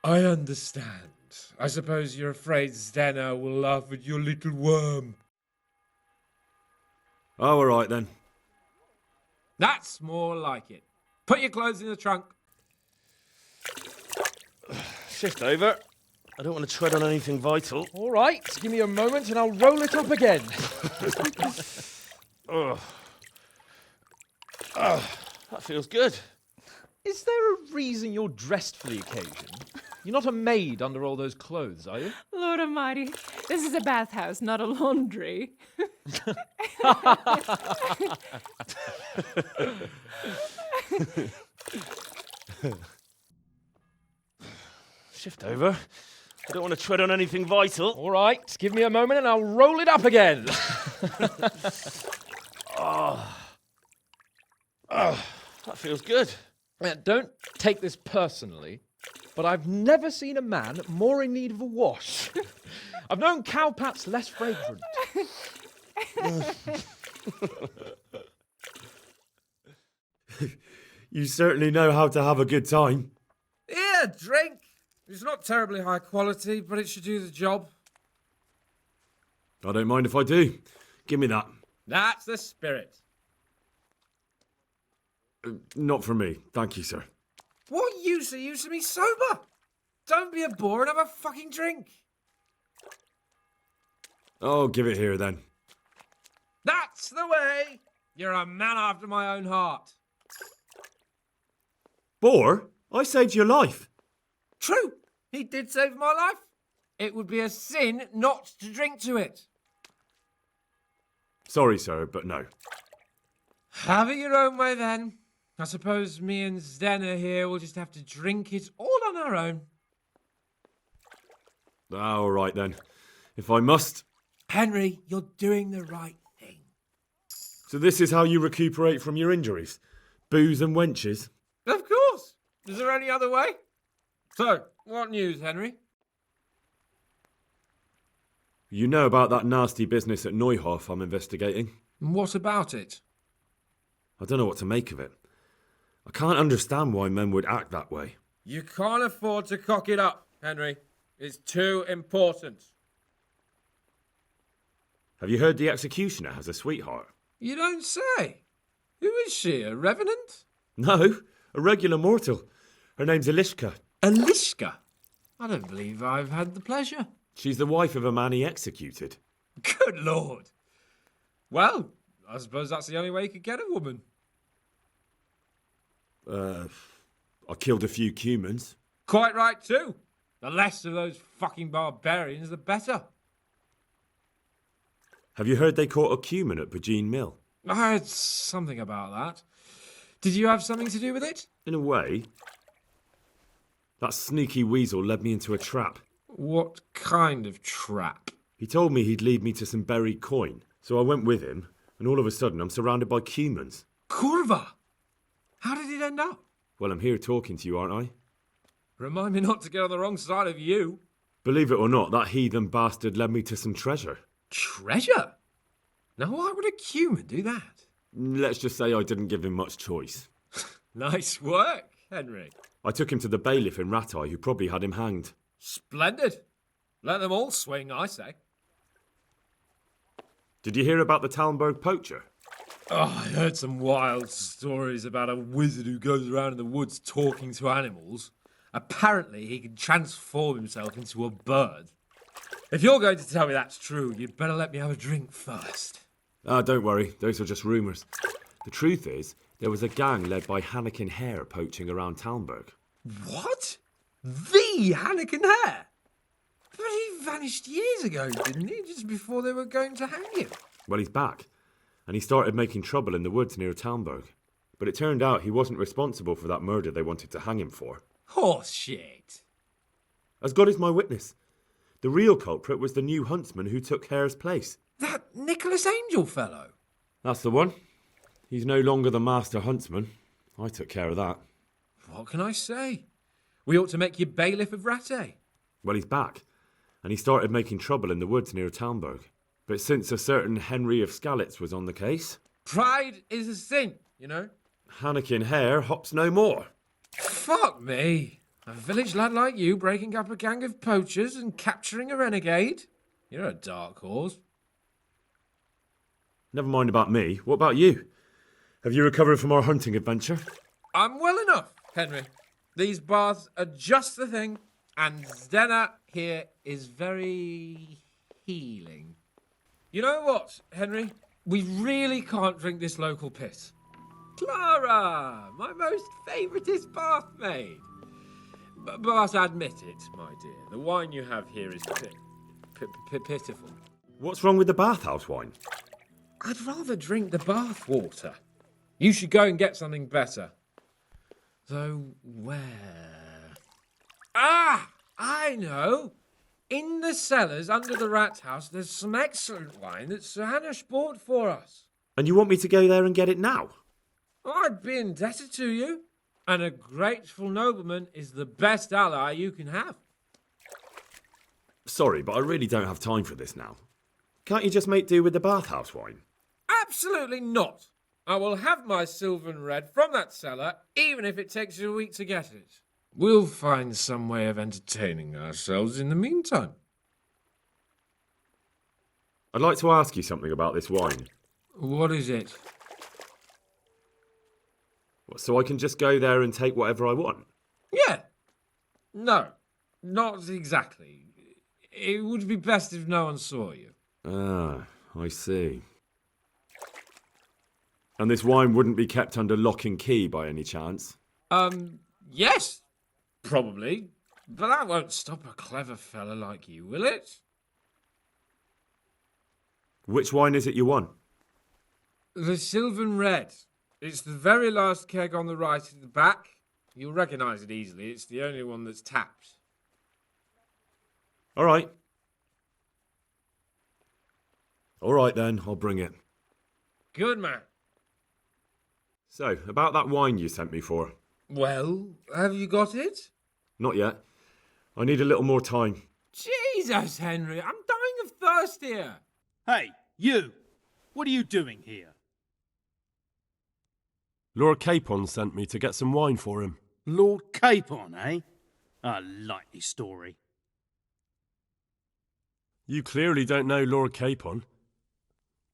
I understand. I suppose you're afraid Zdenna will laugh at your little worm. Oh, all right then. That's more like it. Put your clothes in the trunk. Shift over. I don't want to tread on anything vital. All right, give me a moment and I'll roll it up again. Ugh. That feels good. Is there a reason you're dressed for the occasion? You're not a maid under all those clothes, are you? Lord Almighty, this is a bathhouse, not a laundry. Shift over. I don't want to tread on anything vital. All right, give me a moment and I'll roll it up again. That feels good. Don't take this personally, but I've never seen a man more in need of a wash. I've known cowpats less fragrant. You certainly know how to have a good time. Here, drink. It's not terribly high quality, but it should do the job. I don't mind if I do. Give me that. That's the spirit. Not for me. Thank you, sir. What use are you to be sober? Don't be a bore and have a fucking drink. Oh, give it here then. That's the way. You're a man after my own heart. Boar, I saved your life. True. He did save my life. It would be a sin not to drink to it. Sorry, sir, but no. Have it your own way then. I suppose me and Zdenna here will just have to drink it all on our own. All right then. If I must. Henry, you're doing the right thing. So this is how you recuperate from your injuries? Booze and wenches? Of course. Is there any other way? So, what news, Henry? You know about that nasty business at Neuhof I'm investigating? What about it? I don't know what to make of it. I can't understand why men would act that way. You can't afford to cock it up, Henry. It's too important. Have you heard the executioner has a sweetheart? You don't say. Who is she, a revenant? No, a regular mortal. Her name's Elishka. Elishka? I don't believe I've had the pleasure. She's the wife of a man he executed. Good Lord. Well, I suppose that's the only way you could get a woman. I killed a few humans. Quite right, too. The less of those fucking barbarians, the better. Have you heard they caught a cumin at Bajeen Mill? I heard something about that. Did you have something to do with it? In a way. That sneaky weasel led me into a trap. What kind of trap? He told me he'd lead me to some buried coin, so I went with him, and all of a sudden I'm surrounded by cumins. Kurva! How did it end up? Well, I'm here talking to you, aren't I? Remind me not to get on the wrong side of you. Believe it or not, that heathen bastard led me to some treasure. Treasure? Now why would a cumin do that? Let's just say I didn't give him much choice. Nice work, Henry. I took him to the bailiff in Rattay, who probably had him hanged. Splendid. Let them all swing, I say. Did you hear about the Talmberg poacher? Oh, I heard some wild stories about a wizard who goes around in the woods talking to animals. Apparently, he can transform himself into a bird. If you're going to tell me that's true, you'd better let me have a drink first. Don't worry, those are just rumours. The truth is, there was a gang led by Hannekin Hare poaching around Talmberg. What? The Hannekin Hare? But he vanished years ago, didn't he? Just before they were going to hang him. Well, he's back, and he started making trouble in the woods near Talmberg. But it turned out he wasn't responsible for that murder they wanted to hang him for. Horse shit. As God is my witness, the real culprit was the new huntsman who took Hare's place. That Nicholas Angel fellow? That's the one. He's no longer the master huntsman. I took care of that. What can I say? We ought to make you bailiff of Rattay. Well, he's back, and he started making trouble in the woods near Talmberg. But since a certain Henry of Skalitz was on the case... Pride is a sin, you know. Hannekin hare hops no more. Fuck me. A village lad like you breaking up a gang of poachers and capturing a renegade? You're a dark horse. Never mind about me. What about you? Have you recovered from our hunting adventure? I'm well enough, Henry. These baths are just the thing, and Zdenna here is very healing. You know what, Henry? We really can't drink this local piss. Clara, my most favouriteest bath maid. But admit it, my dear, the wine you have here is pitiful. What's wrong with the bathhouse wine? I'd rather drink the bath water. You should go and get something better. Though where? Ah, I know. In the cellars under the rat house, there's some excellent wine that Sir Hanush bought for us. And you want me to go there and get it now? I'd be indebted to you. And a grateful nobleman is the best ally you can have. Sorry, but I really don't have time for this now. Can't you just make do with the bathhouse wine? Absolutely not. I will have my Sylvan Red from that cellar, even if it takes you a week to get it. We'll find some way of entertaining ourselves in the meantime. I'd like to ask you something about this wine. What is it? So I can just go there and take whatever I want? Yeah. No, not exactly. It would be best if no one saw you. Ah, I see. And this wine wouldn't be kept under lock and key by any chance? Yes, probably. But that won't stop a clever fella like you, will it? Which wine is it you want? The Sylvan Red. It's the very last keg on the right at the back. You'll recognise it easily. It's the only one that's tapped. All right. All right then, I'll bring it. Good man. So, about that wine you sent me for. Well, have you got it? Not yet. I need a little more time. Jesus, Henry, I'm dying of thirst here. Hey, you! What are you doing here? Lord Capon sent me to get some wine for him. Lord Capon, eh? A likely story. You clearly don't know Lord Capon.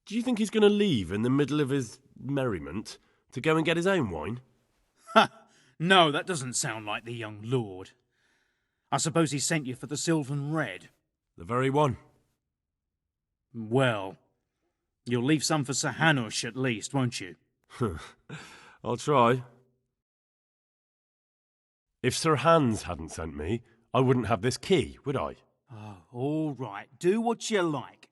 Do you think he's going to leave in the middle of his merriment to go and get his own wine? Ha! No, that doesn't sound like the young lord. I suppose he sent you for the Sylvan Red. The very one. Well, you'll leave some for Sir Hanush at least, won't you? I'll try. If Sir Hans hadn't sent me, I wouldn't have this key, would I? Oh, all right. Do what you like.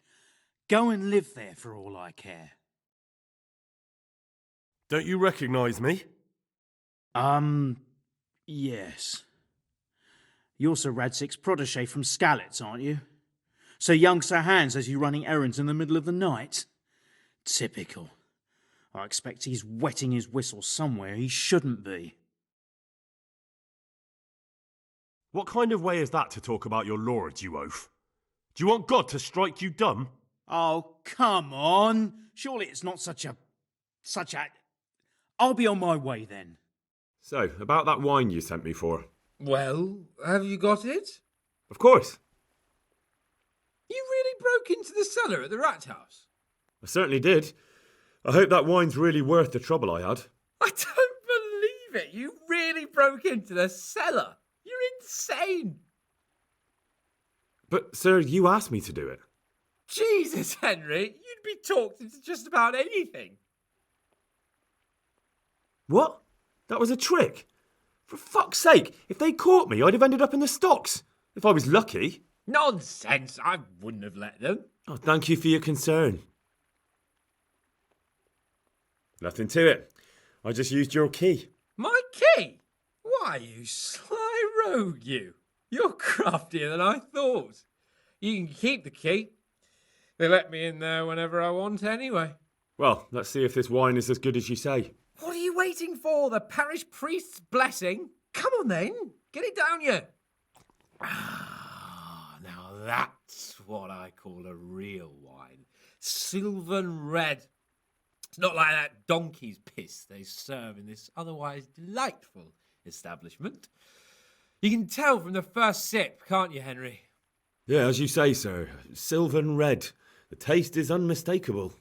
Go and live there for all I care. Don't you recognise me? Yes. You're Sir Radzik's protégé from Skalitz, aren't you? So young Sir Hans has you running errands in the middle of the night? Typical. I expect he's wetting his whistle somewhere he shouldn't be. What kind of way is that to talk about your lord, you oaf? Do you want God to strike you dumb? Oh, come on. Surely it's not such a... I'll be on my way then. So, about that wine you sent me for. Well, have you got it? Of course. You really broke into the cellar at the rat house? I certainly did. I hope that wine's really worth the trouble I had. I don't believe it. You really broke into the cellar. You're insane. But, sir, you asked me to do it. Jesus, Henry, you'd be talked into just about anything. What? That was a trick? For fuck's sake, if they caught me, I'd have ended up in the stocks. If I was lucky. Nonsense, I wouldn't have let them. Oh, thank you for your concern. Nothing to it. I just used your key. My key? Why, you sly rogue, you. You're craftier than I thought. You can keep the key. They let me in there whenever I want anyway. Well, let's see if this wine is as good as you say. What are you waiting for? The parish priest's blessing? Come on then, get it down you. Ah, now that's what I call a real wine. Sylvan Red. It's not like that donkey's piss they serve in this otherwise delightful establishment. You can tell from the first sip, can't you, Henry? Yeah, as you say, sir. Sylvan red. The taste is unmistakable.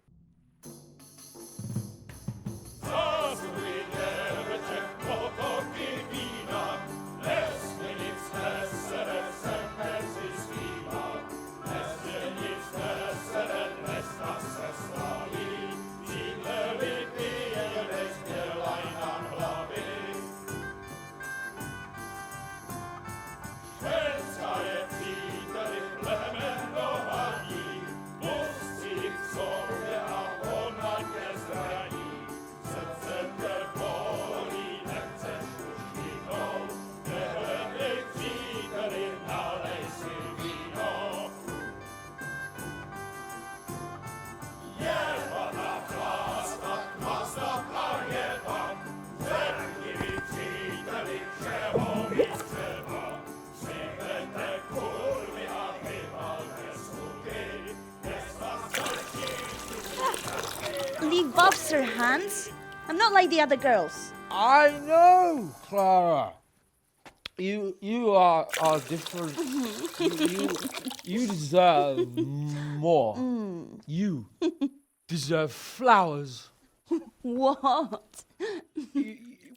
Leave off, Sir Hans. I'm not like the other girls. I know, Clara. You are different. you deserve more. You deserve flowers. What?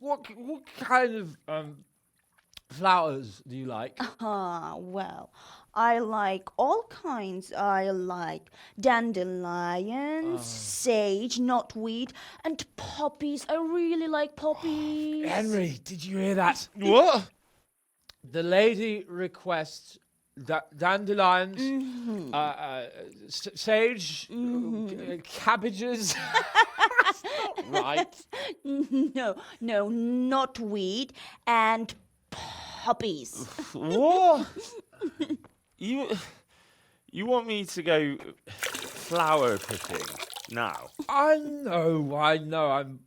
What kind of flowers do you like? Well, I like all kinds. I like dandelions, sage, knotweed, and poppies. I really like poppies. Henry, did you hear that? What? The lady requests dandelions, sage, cabbages. That's not right. No, knotweed and poppies. What? You want me to go flower picking now? I know. I'm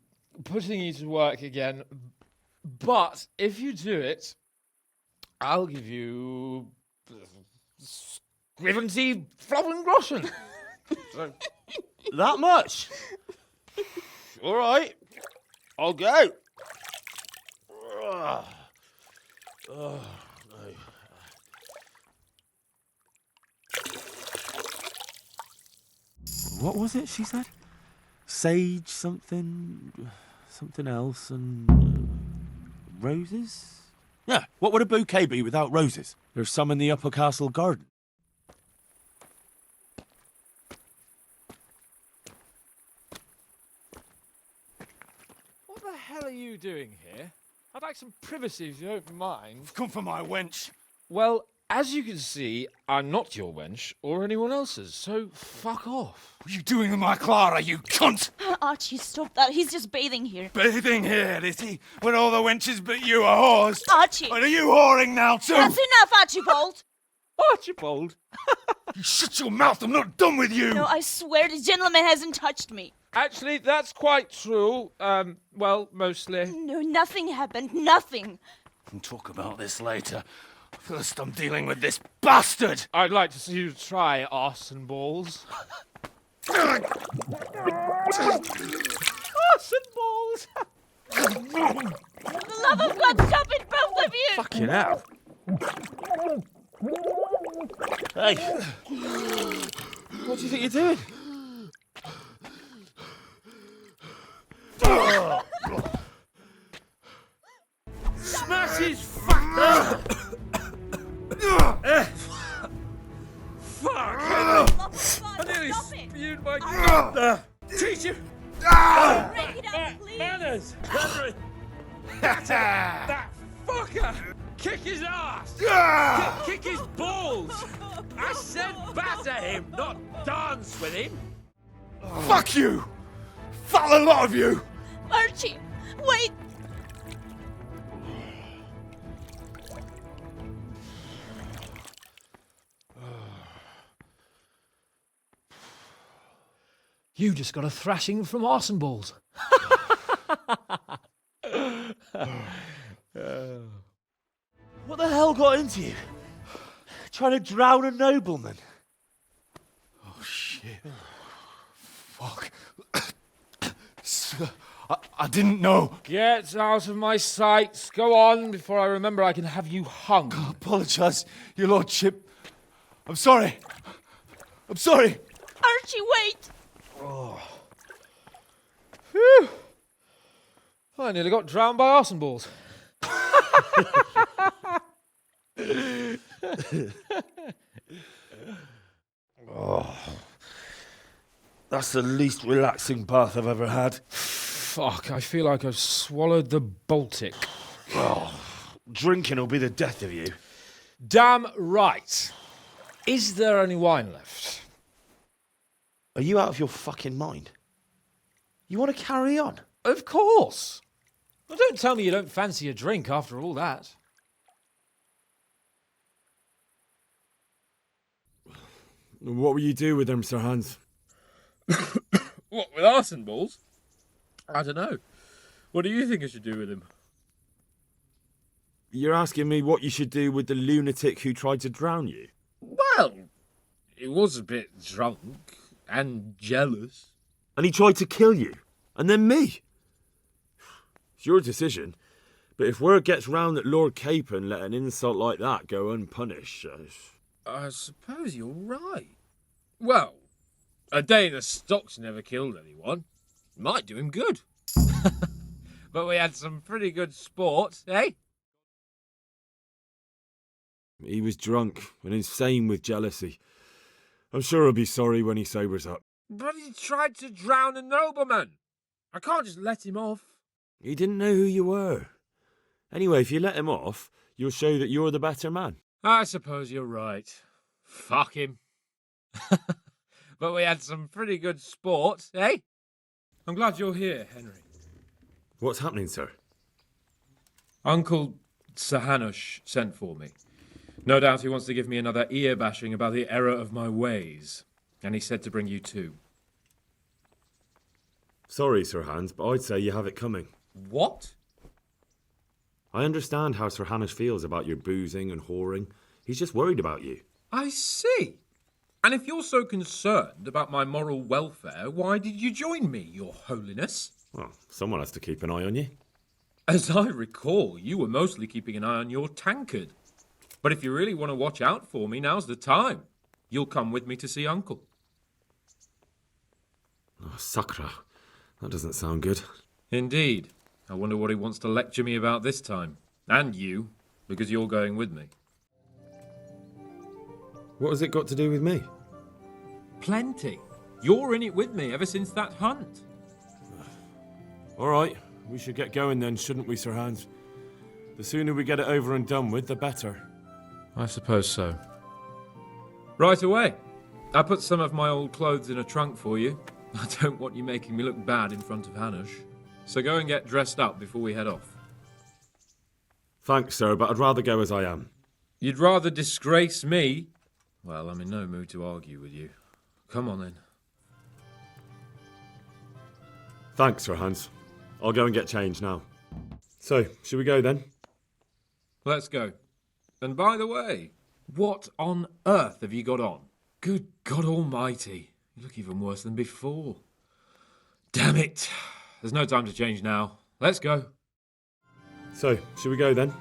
putting you to work again. But if you do it, I'll give you 70 Flowengroschen. That much? All right. I'll go. No. What was it she said? Sage something else and roses? Yeah, what would a bouquet be without roses? There's some in the upper castle garden. What the hell are you doing here? I'd like some privacy if you don't mind. Come for my wench. Well, as you can see, I'm not your wench or anyone else's, so fuck off. What are you doing with my Clara, you cunt? Archie, stop that. He's just bathing here. Bathing here, is he? When all the wenches but you are whores? Archie! Are you whoring now too? That's enough, Archibald! Archibald? You shut your mouth, I'm not done with you! No, I swear the gentleman hasn't touched me. Actually, that's quite true. Well, mostly. No, nothing happened. Nothing. We'll talk about this later. First, I'm dealing with this bastard! I'd like to see you try arse and balls. Arse and balls! For the love of God, stop it, both of you! Fucking hell. Hey. What do you think you're doing? Smash his fuck! Fuck! I nearly spewed my gun. Teach him! Break it up, please! Manners! Henry! That fucker! Kick his ass! Kick his balls! I said batter him, not dance with him! Fuck you! Fuck a lot of you! Archie, wait! You just got a thrashing from arse and balls. What the hell got into you? Trying to drown a nobleman? Oh, shit. Fuck. didn't know. Get out of my sight. Go on before I remember I can have you hung. I apologise, your lordship. I'm sorry. I'm sorry. Archie, wait! Oh. Phew. I nearly got drowned by arson balls. Oh, that's the least relaxing bath I've ever had. Fuck, I feel like I've swallowed the Baltic. Oh, drinking will be the death of you. Damn right. Is there any wine left? Are you out of your fucking mind? You want to carry on? Of course. Well, don't tell me you don't fancy a drink after all that. What will you do with them, Sir Hans? What, with arson balls? I don't know. What do you think I should do with him? You're asking me what you should do with the lunatic who tried to drown you? Well, he was a bit drunk and jealous. And he tried to kill you? And then me? It's your decision. But if word gets round that Lord Capon let an insult like that go unpunished... I suppose you're right. Well, a day in the stocks never killed anyone. Might do him good. But we had some pretty good sport, eh? He was drunk and insane with jealousy. I'm sure he'll be sorry when he sobers up. But he tried to drown a nobleman. I can't just let him off. He didn't know who you were. Anyway, if you let him off, you'll show that you're the better man. I suppose you're right. Fuck him. But we had some pretty good sport, eh? I'm glad you're here, Henry. What's happening, sir? Uncle Sir Hanush sent for me. No doubt he wants to give me another ear bashing about the error of my ways. And he said to bring you too. Sorry, Sir Hans, but I'd say you have it coming. What? I understand how Sir Hanush feels about your boozing and whoring. He's just worried about you. I see. And if you're so concerned about my moral welfare, why did you join me, Your Holiness? Well, someone has to keep an eye on you. As I recall, you were mostly keeping an eye on your tankard. But if you really want to watch out for me, now's the time. You'll come with me to see Uncle. Oh, Sakra. That doesn't sound good. Indeed. I wonder what he wants to lecture me about this time. And you, because you're going with me. What has it got to do with me? Plenty. You're in it with me ever since that hunt. All right, we should get going then, shouldn't we, Sir Hans? The sooner we get it over and done with, the better. I suppose so. Right away. I put some of my old clothes in a trunk for you. I don't want you making me look bad in front of Hanush. So go and get dressed up before we head off. Thanks, sir, but I'd rather go as I am. You'd rather disgrace me? Well, I'm in no mood to argue with you. Come on, then. Thanks, Sir Hans. I'll go and get changed now. So, should we go then? Let's go. And by the way, what on earth have you got on? Good God Almighty. You look even worse than before. Damn it. There's no time to change now. Let's go. So, should we go then?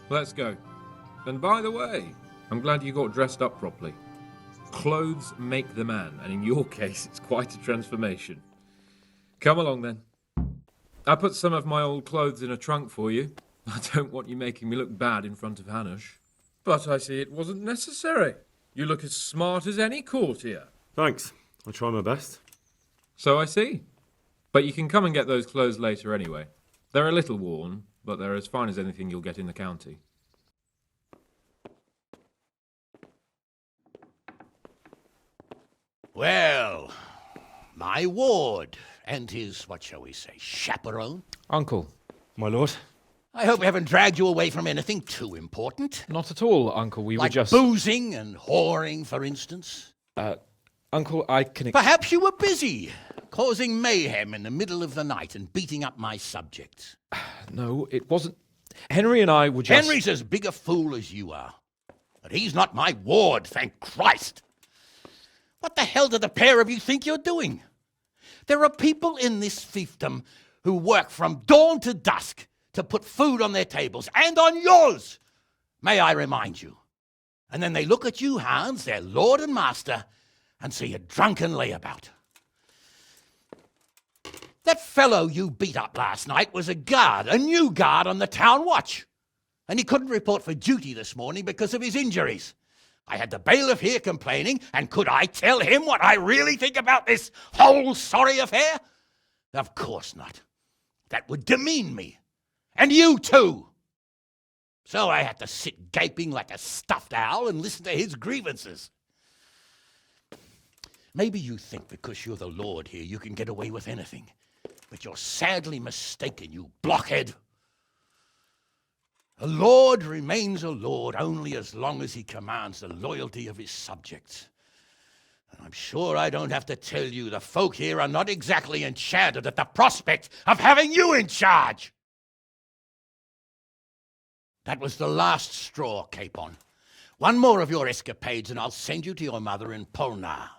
Let's go. And by the way, I'm glad you got dressed up properly. Clothes make the man, and in your case, it's quite a transformation. Come along then. I put some of my old clothes in a trunk for you. I don't want you making me look bad in front of Hanush. But I see it wasn't necessary. You look as smart as any courtier. Thanks. I'll try my best. So I see. But you can come and get those clothes later anyway. They're a little worn, but they're as fine as anything you'll get in the county. Well, my ward and his, what shall we say, chaperone. Uncle. My lord. I hope we haven't dragged you away from anything too important. Not at all, Uncle. We like were just... boozing and whoring, for instance. Uncle, I can... Perhaps you were busy, causing mayhem in the middle of the night and beating up my subjects. No, it wasn't... Henry and I were just... Henry's as big a fool as you are. But he's not my ward, thank Christ. What the hell do the pair of you think you're doing? There are people in this fiefdom who work from dawn to dusk to put food on their tables and on yours, may I remind you. And then they look at you, Hans, their lord and master, and see a drunken layabout. That fellow you beat up last night was a guard, a new guard on the town watch. And he couldn't report for duty this morning because of his injuries. I had the bailiff here complaining, and could I tell him what I really think about this whole sorry affair? Of course not. That would demean me. And you too. So I had to sit gaping like a stuffed owl and listen to his grievances. Maybe you think because you're the lord here you can get away with anything. But you're sadly mistaken, you blockhead. A lord remains a lord only as long as he commands the loyalty of his subjects. And I'm sure I don't have to tell you the folk here are not exactly enchanted at the prospect of having you in charge. That was the last straw, Capon. One more of your escapades and I'll send you to your mother in Polnar.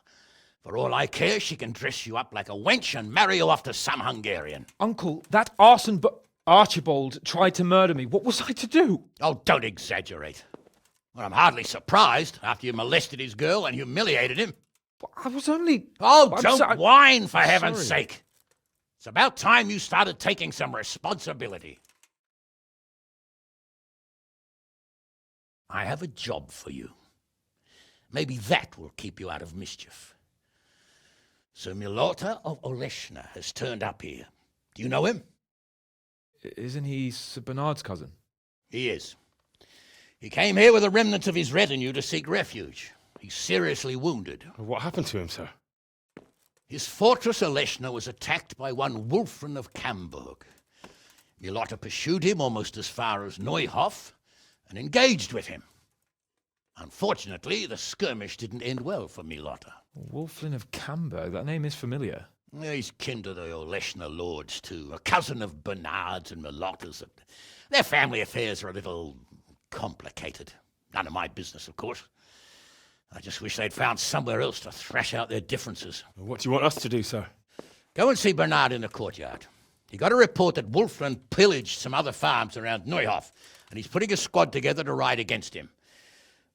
For all I care, she can dress you up like a wench and marry you off to some Hungarian. Uncle, that arson Archibald tried to murder me. What was I to do? Oh, don't exaggerate. Well, I'm hardly surprised after you molested his girl and humiliated him. I was only... Oh, don't whine, for heaven's sake. It's about time you started taking some responsibility. I have a job for you. Maybe that will keep you out of mischief. Sir Milota of Oleshna has turned up here. Do you know him? Isn't he Sir Bernard's cousin? He is. He came here with the remnants of his retinue to seek refuge. He's seriously wounded. What happened to him, sir? His fortress Oleshna was attacked by one Wulfrin of Camburg. Milota pursued him almost as far as Neuhof and engaged with him. Unfortunately, the skirmish didn't end well for Milota. Wulfrin of Camburg, that name is familiar. He's kin to the Oleshna lords, too, a cousin of Bernard's and Milota's. Their family affairs are a little complicated. None of my business, of course. I just wish they'd found somewhere else to thrash out their differences. What do you want us to do, sir? Go and see Bernard in the courtyard. He got a report that Wulfrin pillaged some other farms around Neuhof, and he's putting a squad together to ride against him.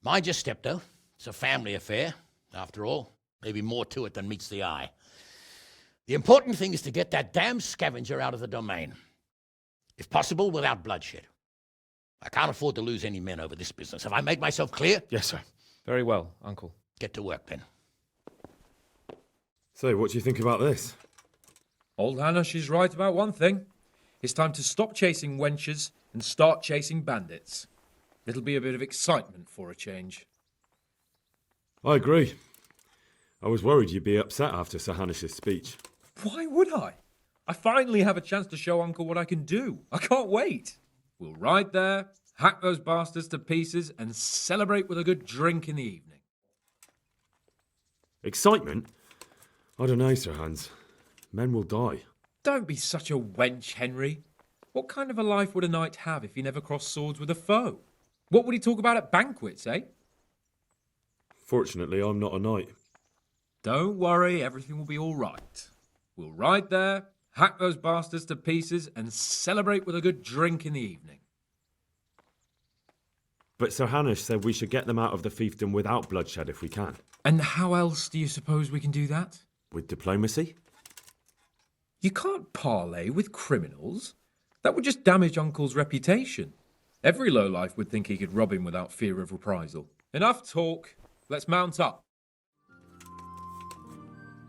Mind your step, though. It's a family affair, after all. Maybe more to it than meets the eye. The important thing is to get that damn scavenger out of the domain. If possible, without bloodshed. I can't afford to lose any men over this business. Have I made myself clear? Yes, sir. Very well, Uncle. Get to work, then. So, what do you think about this? Old Hanush is right about one thing. It's time to stop chasing wenches and start chasing bandits. It'll be a bit of excitement for a change. I agree. I was worried you'd be upset after Sir Hanish's speech. Why would I? I finally have a chance to show Uncle what I can do. I can't wait. We'll ride there, hack those bastards to pieces, and celebrate with a good drink in the evening. Excitement? I don't know, Sir Hans. Men will die. Don't be such a wench, Henry. What kind of a life would a knight have if he never crossed swords with a foe? What would he talk about at banquets, eh? Fortunately, I'm not a knight. Don't worry, everything will be all right. We'll ride there, hack those bastards to pieces, and celebrate with a good drink in the evening. But Sir Hanish said we should get them out of the fiefdom without bloodshed if we can. And how else do you suppose we can do that? With diplomacy? You can't parley with criminals. That would just damage Uncle's reputation. Every lowlife would think he could rob him without fear of reprisal. Enough talk. Let's mount up.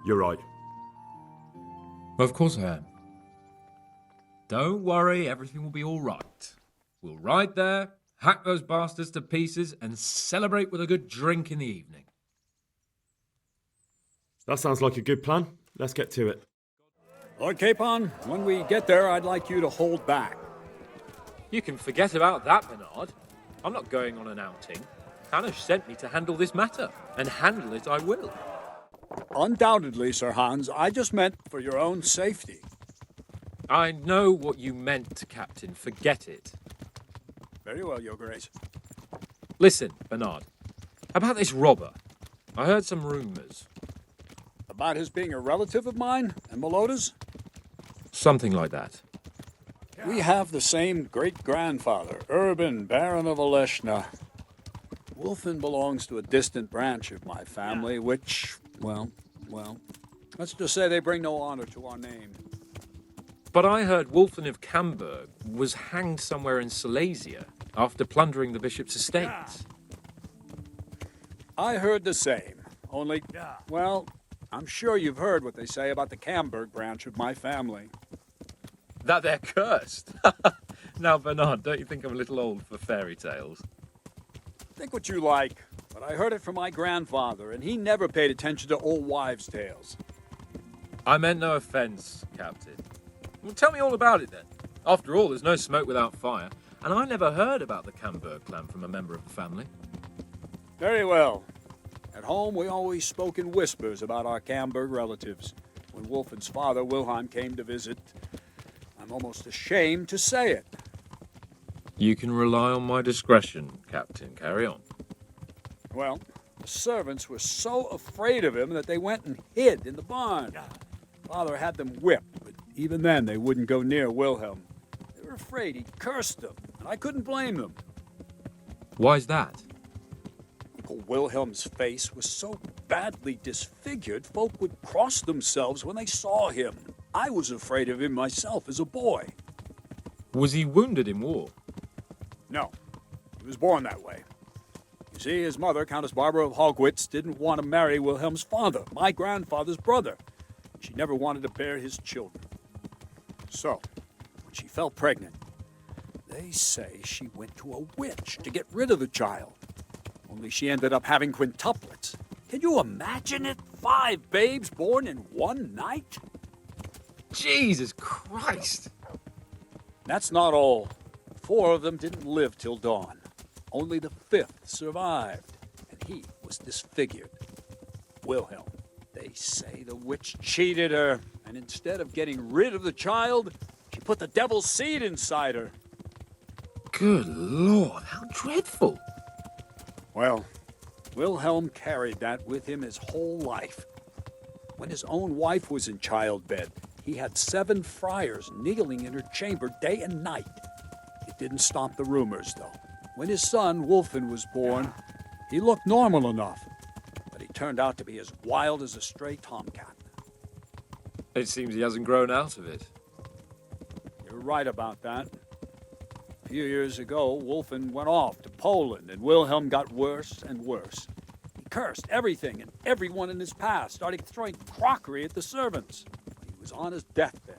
You're right. Of course I am. Don't worry, everything will be all right. We'll ride there, hack those bastards to pieces, and celebrate with a good drink in the evening. That sounds like a good plan. Let's get to it. Lord Capon, when we get there, I'd like you to hold back. You can forget about that, Bernard. I'm not going on an outing. Hanush sent me to handle this matter, and handle it I will. Undoubtedly, Sir Hans. I just meant for your own safety. I know what you meant, Captain. Forget it. Very well, Your Grace. Listen, Bernard. About this robber. I heard some rumours. About his being a relative of mine and Milota's? Something like that. We have the same great-grandfather, Urban, Baron of Oleshna. Wulfen belongs to a distant branch of my family, which, well, let's just say they bring no honor to our name. But I heard Wulfen of Camberg was hanged somewhere in Silesia after plundering the bishop's estates. I heard the same, only, well, I'm sure you've heard what they say about the Camberg branch of my family. That they're cursed? Now, Bernard, don't you think I'm a little old for fairy tales? Think what you like, but I heard it from my grandfather, and he never paid attention to old wives' tales. I meant no offence, Captain. Well, tell me all about it then. After all, there's no smoke without fire, and I never heard about the Camberg clan from a member of the family. Very well. At home, we always spoke in whispers about our Camberg relatives. When Wulfen's father, Wilhelm, came to visit, I'm almost ashamed to say it. You can rely on my discretion, Captain. Carry on. Well, the servants were so afraid of him that they went and hid in the barn. Father had them whipped, but even then they wouldn't go near Wilhelm. They were afraid he'd cursed them, and I couldn't blame them. Why's that? Uncle Wilhelm's face was so badly disfigured, folk would cross themselves when they saw him. I was afraid of him myself as a boy. Was he wounded in war? No, he was born that way. You see, his mother, Countess Barbara of Hogwitz, didn't want to marry Wilhelm's father, my grandfather's brother. She never wanted to bear his children. So, when she fell pregnant, they say she went to a witch to get rid of the child. Only she ended up having quintuplets. Can you imagine it? 5 babes born in one night? Jesus Christ! That's not all. 4 of them didn't live till dawn. Only the 5th survived, and he was disfigured. Wilhelm. They say the witch cheated her, and instead of getting rid of the child, she put the devil's seed inside her. Good Lord, how dreadful! Well, Wilhelm carried that with him his whole life. When his own wife was in childbed, he had 7 friars kneeling in her chamber day and night. It didn't stop the rumors, though. When his son, Wulfen, was born, he looked normal enough, but he turned out to be as wild as a stray tomcat. It seems he hasn't grown out of it. You're right about that. A few years ago, Wulfen went off to Poland, and Wilhelm got worse and worse. He cursed everything and everyone in his path, starting throwing crockery at the servants. When he was on his deathbed,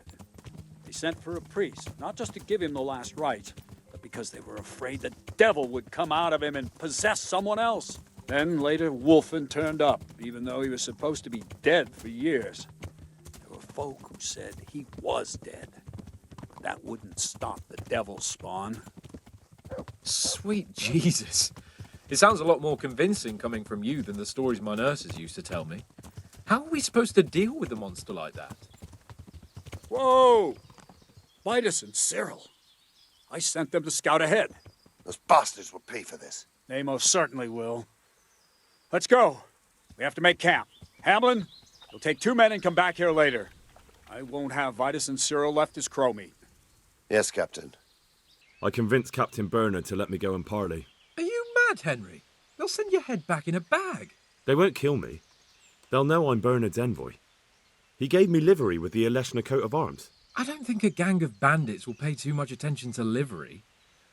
they sent for a priest, not just to give him the last rites, but because they were afraid the devil would come out of him and possess someone else. Then later, Wulfen turned up, even though he was supposed to be dead for years. There were folk who said he was dead. But that wouldn't stop the devil's spawn. Sweet Jesus. It sounds a lot more convincing coming from you than the stories my nurses used to tell me. How are we supposed to deal with a monster like that? Whoa! Vitus and Cyril. I sent them to scout ahead. Those bastards will pay for this. They most certainly will. Let's go. We have to make camp. Hamlin, you'll take 2 men and come back here later. I won't have Vitus and Cyril left as crow meat. Yes, Captain. I convinced Captain Bernard to let me go and parley. Are you mad, Henry? They'll send your head back in a bag. They won't kill me. They'll know I'm Bernard's envoy. He gave me livery with the Oleshna coat of arms. I don't think a gang of bandits will pay too much attention to livery.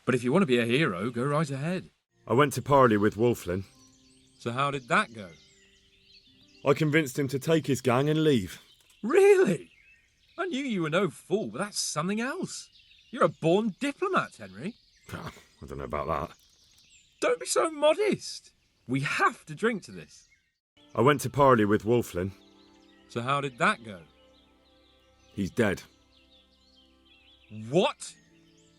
But if you want to be a hero, go right ahead. I went to parley with Wulflin. So how did that go? I convinced him to take his gang and leave. Really? I knew you were no fool, but that's something else. You're a born diplomat, Henry. I don't know about that. Don't be so modest. We have to drink to this. I went to parley with Wulflin. So how did that go? He's dead. What?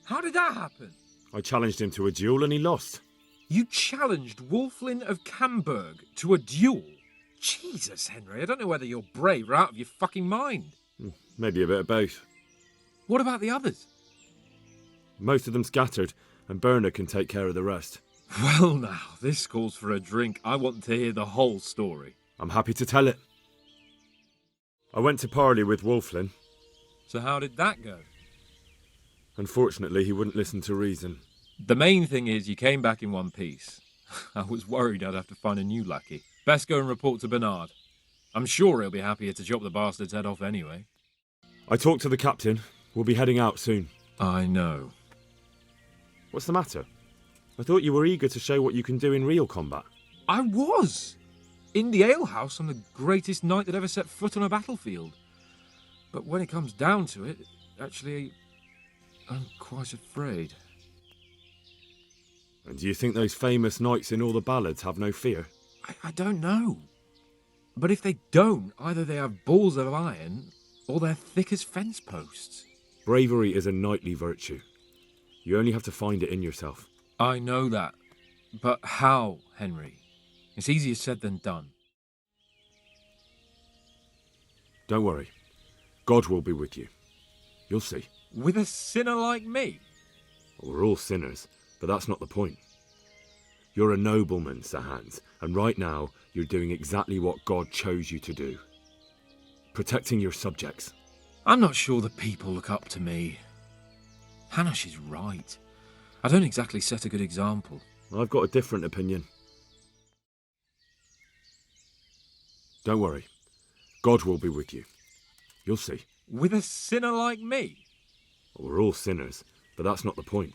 How did that happen? I challenged him to a duel and he lost. You challenged Wulflin of Camberg to a duel? Jesus, Henry, I don't know whether you're brave or out of your fucking mind. Maybe a bit of both. What about the others? Most of them scattered, and Bernard can take care of the rest. Well now, this calls for a drink. I want to hear the whole story. I'm happy to tell it. I went to parley with Wulflin. So how did that go? Unfortunately, he wouldn't listen to reason. The main thing is you came back in one piece. I was worried I'd have to find a new lackey. Best go and report to Bernard. I'm sure he'll be happier to chop the bastard's head off anyway. I talked to the captain. We'll be heading out soon. I know. What's the matter? I thought you were eager to show what you can do in real combat. I was! In the alehouse, I'm the greatest knight that ever set foot on a battlefield. But when it comes down to it, actually, I'm quite afraid. And do you think those famous knights in all the ballads have no fear? I don't know. But if they don't, either they have balls of iron, or they're thick as fence posts. Bravery is a knightly virtue. You only have to find it in yourself. I know that. But how, Henry? It's easier said than done. Don't worry. God will be with you. You'll see. With a sinner like me? We're all sinners, but that's not the point. You're a nobleman, Sir Hans, and right now you're doing exactly what God chose you to do. Protecting your subjects. I'm not sure the people look up to me. Hanush is right. I don't exactly set a good example. I've got a different opinion. Don't worry. God will be with you. You'll see. With a sinner like me? We're all sinners, but that's not the point.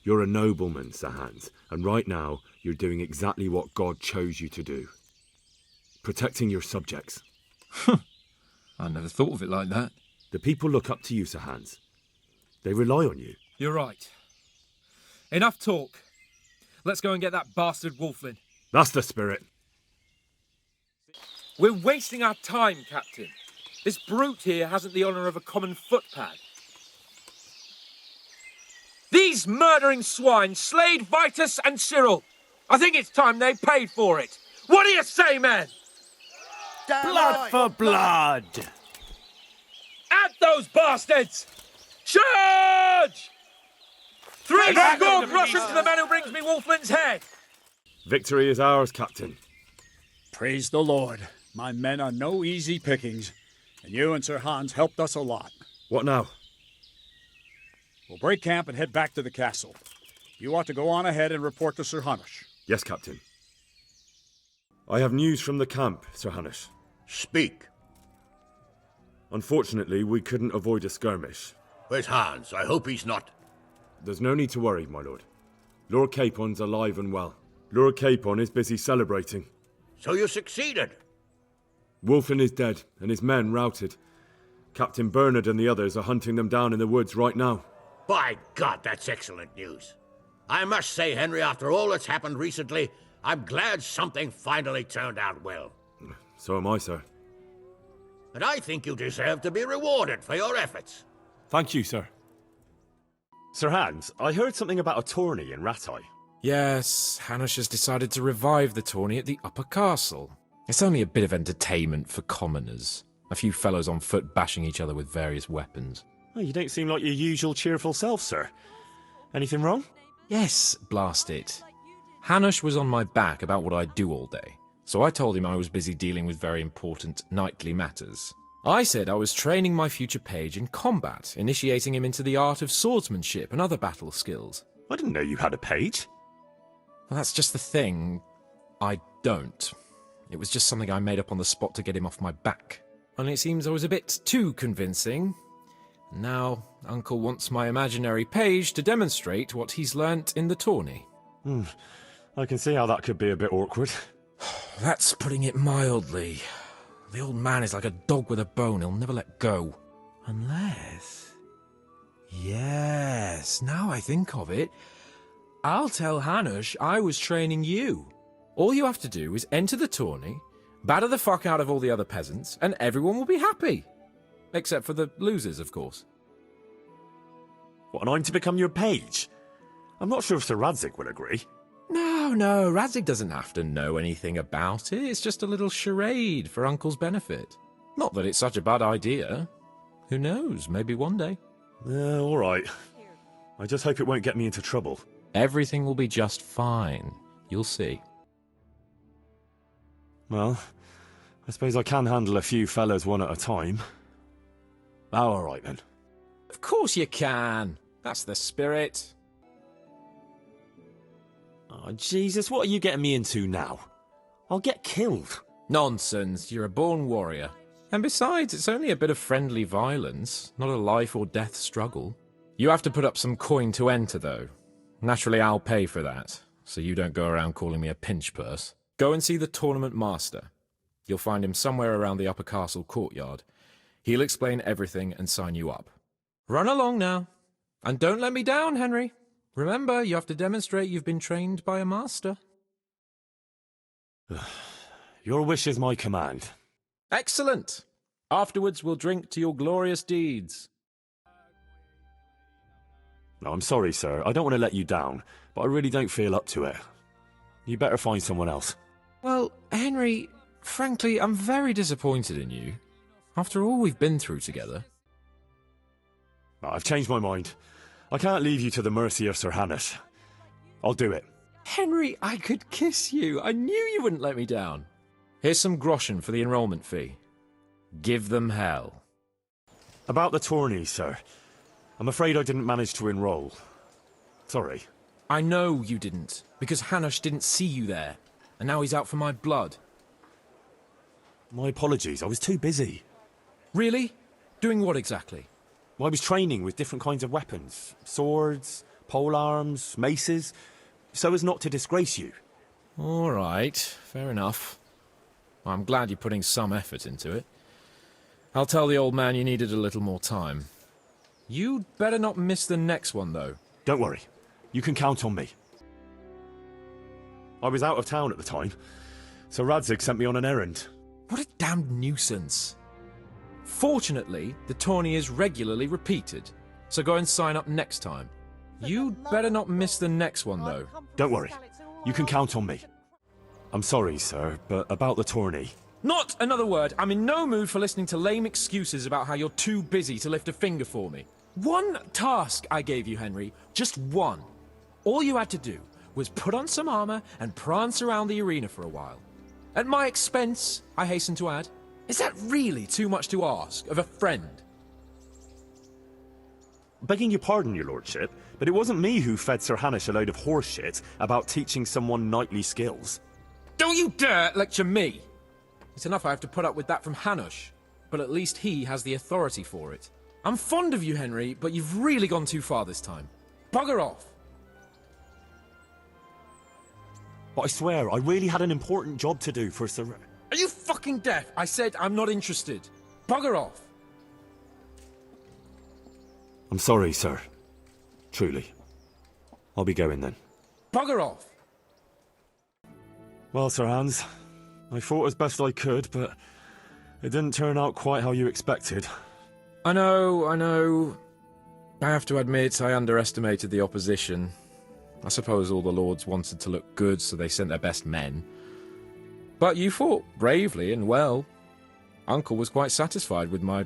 You're a nobleman, Sir Hans, and right now you're doing exactly what God chose you to do. Protecting your subjects. I never thought of it like that. The people look up to you, Sir Hans. They rely on you. You're right. Enough talk. Let's go and get that bastard Wolflin. That's the spirit. We're wasting our time, Captain. This brute here hasn't the honour of a common footpad. These murdering swine slayed Vitus and Cyril. I think it's time they paid for it. What do you say, men? Blood for blood! At those bastards! Charge! 3 score groschen to the man who brings me Wolflin's head! Victory is ours, Captain. Praise the Lord. My men are no easy pickings, and you and Sir Hans helped us a lot. What now? We'll break camp and head back to the castle. You ought to go on ahead and report to Sir Hanush. Yes, Captain. I have news from the camp, Sir Hanush. Speak. Unfortunately, we couldn't avoid a skirmish. Where's Hans? I hope he's not... There's no need to worry, my lord. Lord Capon's alive and well. Lord Capon is busy celebrating. So you succeeded? Wolflin is dead, and his men routed. Captain Bernard and the others are hunting them down in the woods right now. By God, that's excellent news. I must say, Henry, after all that's happened recently, I'm glad something finally turned out well. So am I, sir. And I think you deserve to be rewarded for your efforts. Thank you, sir. Sir Hans, I heard something about a tourney in Rattay. Yes, Hanush has decided to revive the tourney at the Upper Castle. It's only a bit of entertainment for commoners. A few fellows on foot bashing each other with various weapons. Oh, you don't seem like your usual cheerful self, sir. Anything wrong? Yes, blast it. Hanush was on my back about what I'd do all day, so I told him I was busy dealing with very important knightly matters. I said I was training my future page in combat, initiating him into the art of swordsmanship and other battle skills. I didn't know you had a page. Well, that's just the thing. I don't. It was just something I made up on the spot to get him off my back. Only it seems I was a bit too convincing. Now, Uncle wants my imaginary page to demonstrate what he's learnt in the tourney. I can see how that could be a bit awkward. That's putting it mildly. The old man is like a dog with a bone, he'll never let go. Unless... Yes, now I think of it, I'll tell Hanush I was training you. All you have to do is enter the tourney, batter the fuck out of all the other peasants, and everyone will be happy. Except for the losers, of course. What, and I'm to become your page? I'm not sure if Sir Radzig will agree. No, Radzig doesn't have to know anything about it. It's just a little charade for Uncle's benefit. Not that it's such a bad idea. Who knows, maybe one day. All right. I just hope it won't get me into trouble. Everything will be just fine. You'll see. Well, I suppose I can handle a few fellas one at a time. Oh, all right then. Of course you can. That's the spirit. Oh, Jesus, what are you getting me into now? I'll get killed. Nonsense, you're a born warrior. And besides, it's only a bit of friendly violence, not a life or death struggle. You have to put up some coin to enter, though. Naturally, I'll pay for that, so you don't go around calling me a pinch purse. Go and see the tournament master. You'll find him somewhere around the upper castle courtyard. He'll explain everything and sign you up. Run along now. And don't let me down, Henry. Remember, you have to demonstrate you've been trained by a master. Your wish is my command. Excellent. Afterwards, we'll drink to your glorious deeds. No, I'm sorry, sir. I don't want to let you down, but I really don't feel up to it. You better find someone else. Well, Henry, frankly, I'm very disappointed in you. After all we've been through together. I've changed my mind. I can't leave you to the mercy of Sir Hanush. I'll do it. Henry, I could kiss you. I knew you wouldn't let me down. Here's some groschen for the enrollment fee. Give them hell. About the tourney, sir. I'm afraid I didn't manage to enroll. Sorry. I know you didn't, because Hanush didn't see you there, and now he's out for my blood. My apologies, I was too busy. Really? Doing what exactly? I was training with different kinds of weapons. Swords, polearms, maces, so as not to disgrace you. All right, fair enough. I'm glad you're putting some effort into it. I'll tell the old man you needed a little more time. You'd better not miss the next one, though. Don't worry. You can count on me. I was out of town at the time, so Radzig sent me on an errand. What a damned nuisance. Fortunately, the tourney is regularly repeated, so go and sign up next time. You'd better not miss the next one, though. Don't worry. You can count on me. I'm sorry, sir, but about the tourney... Not another word. I'm in no mood for listening to lame excuses about how you're too busy to lift a finger for me. One task I gave you, Henry. Just one. All you had to do was put on some armor and prance around the arena for a while. At my expense, I hasten to add. Is that really too much to ask of a friend? Begging your pardon, your lordship, but it wasn't me who fed Sir Hanush a load of horse shit about teaching someone knightly skills. Don't you dare lecture me! It's enough I have to put up with that from Hanush, but at least he has the authority for it. I'm fond of you, Henry, but you've really gone too far this time. Bugger off! But I swear, I really had an important job to do for Sir... Are you fucking deaf? I said I'm not interested. Bugger off! I'm sorry, sir. Truly. I'll be going then. Bugger off! Well, Sir Hans, I fought as best I could, but it didn't turn out quite how you expected. I know. I have to admit I underestimated the opposition. I suppose all the lords wanted to look good, so they sent their best men. But you fought bravely and well. Uncle was quite satisfied with my...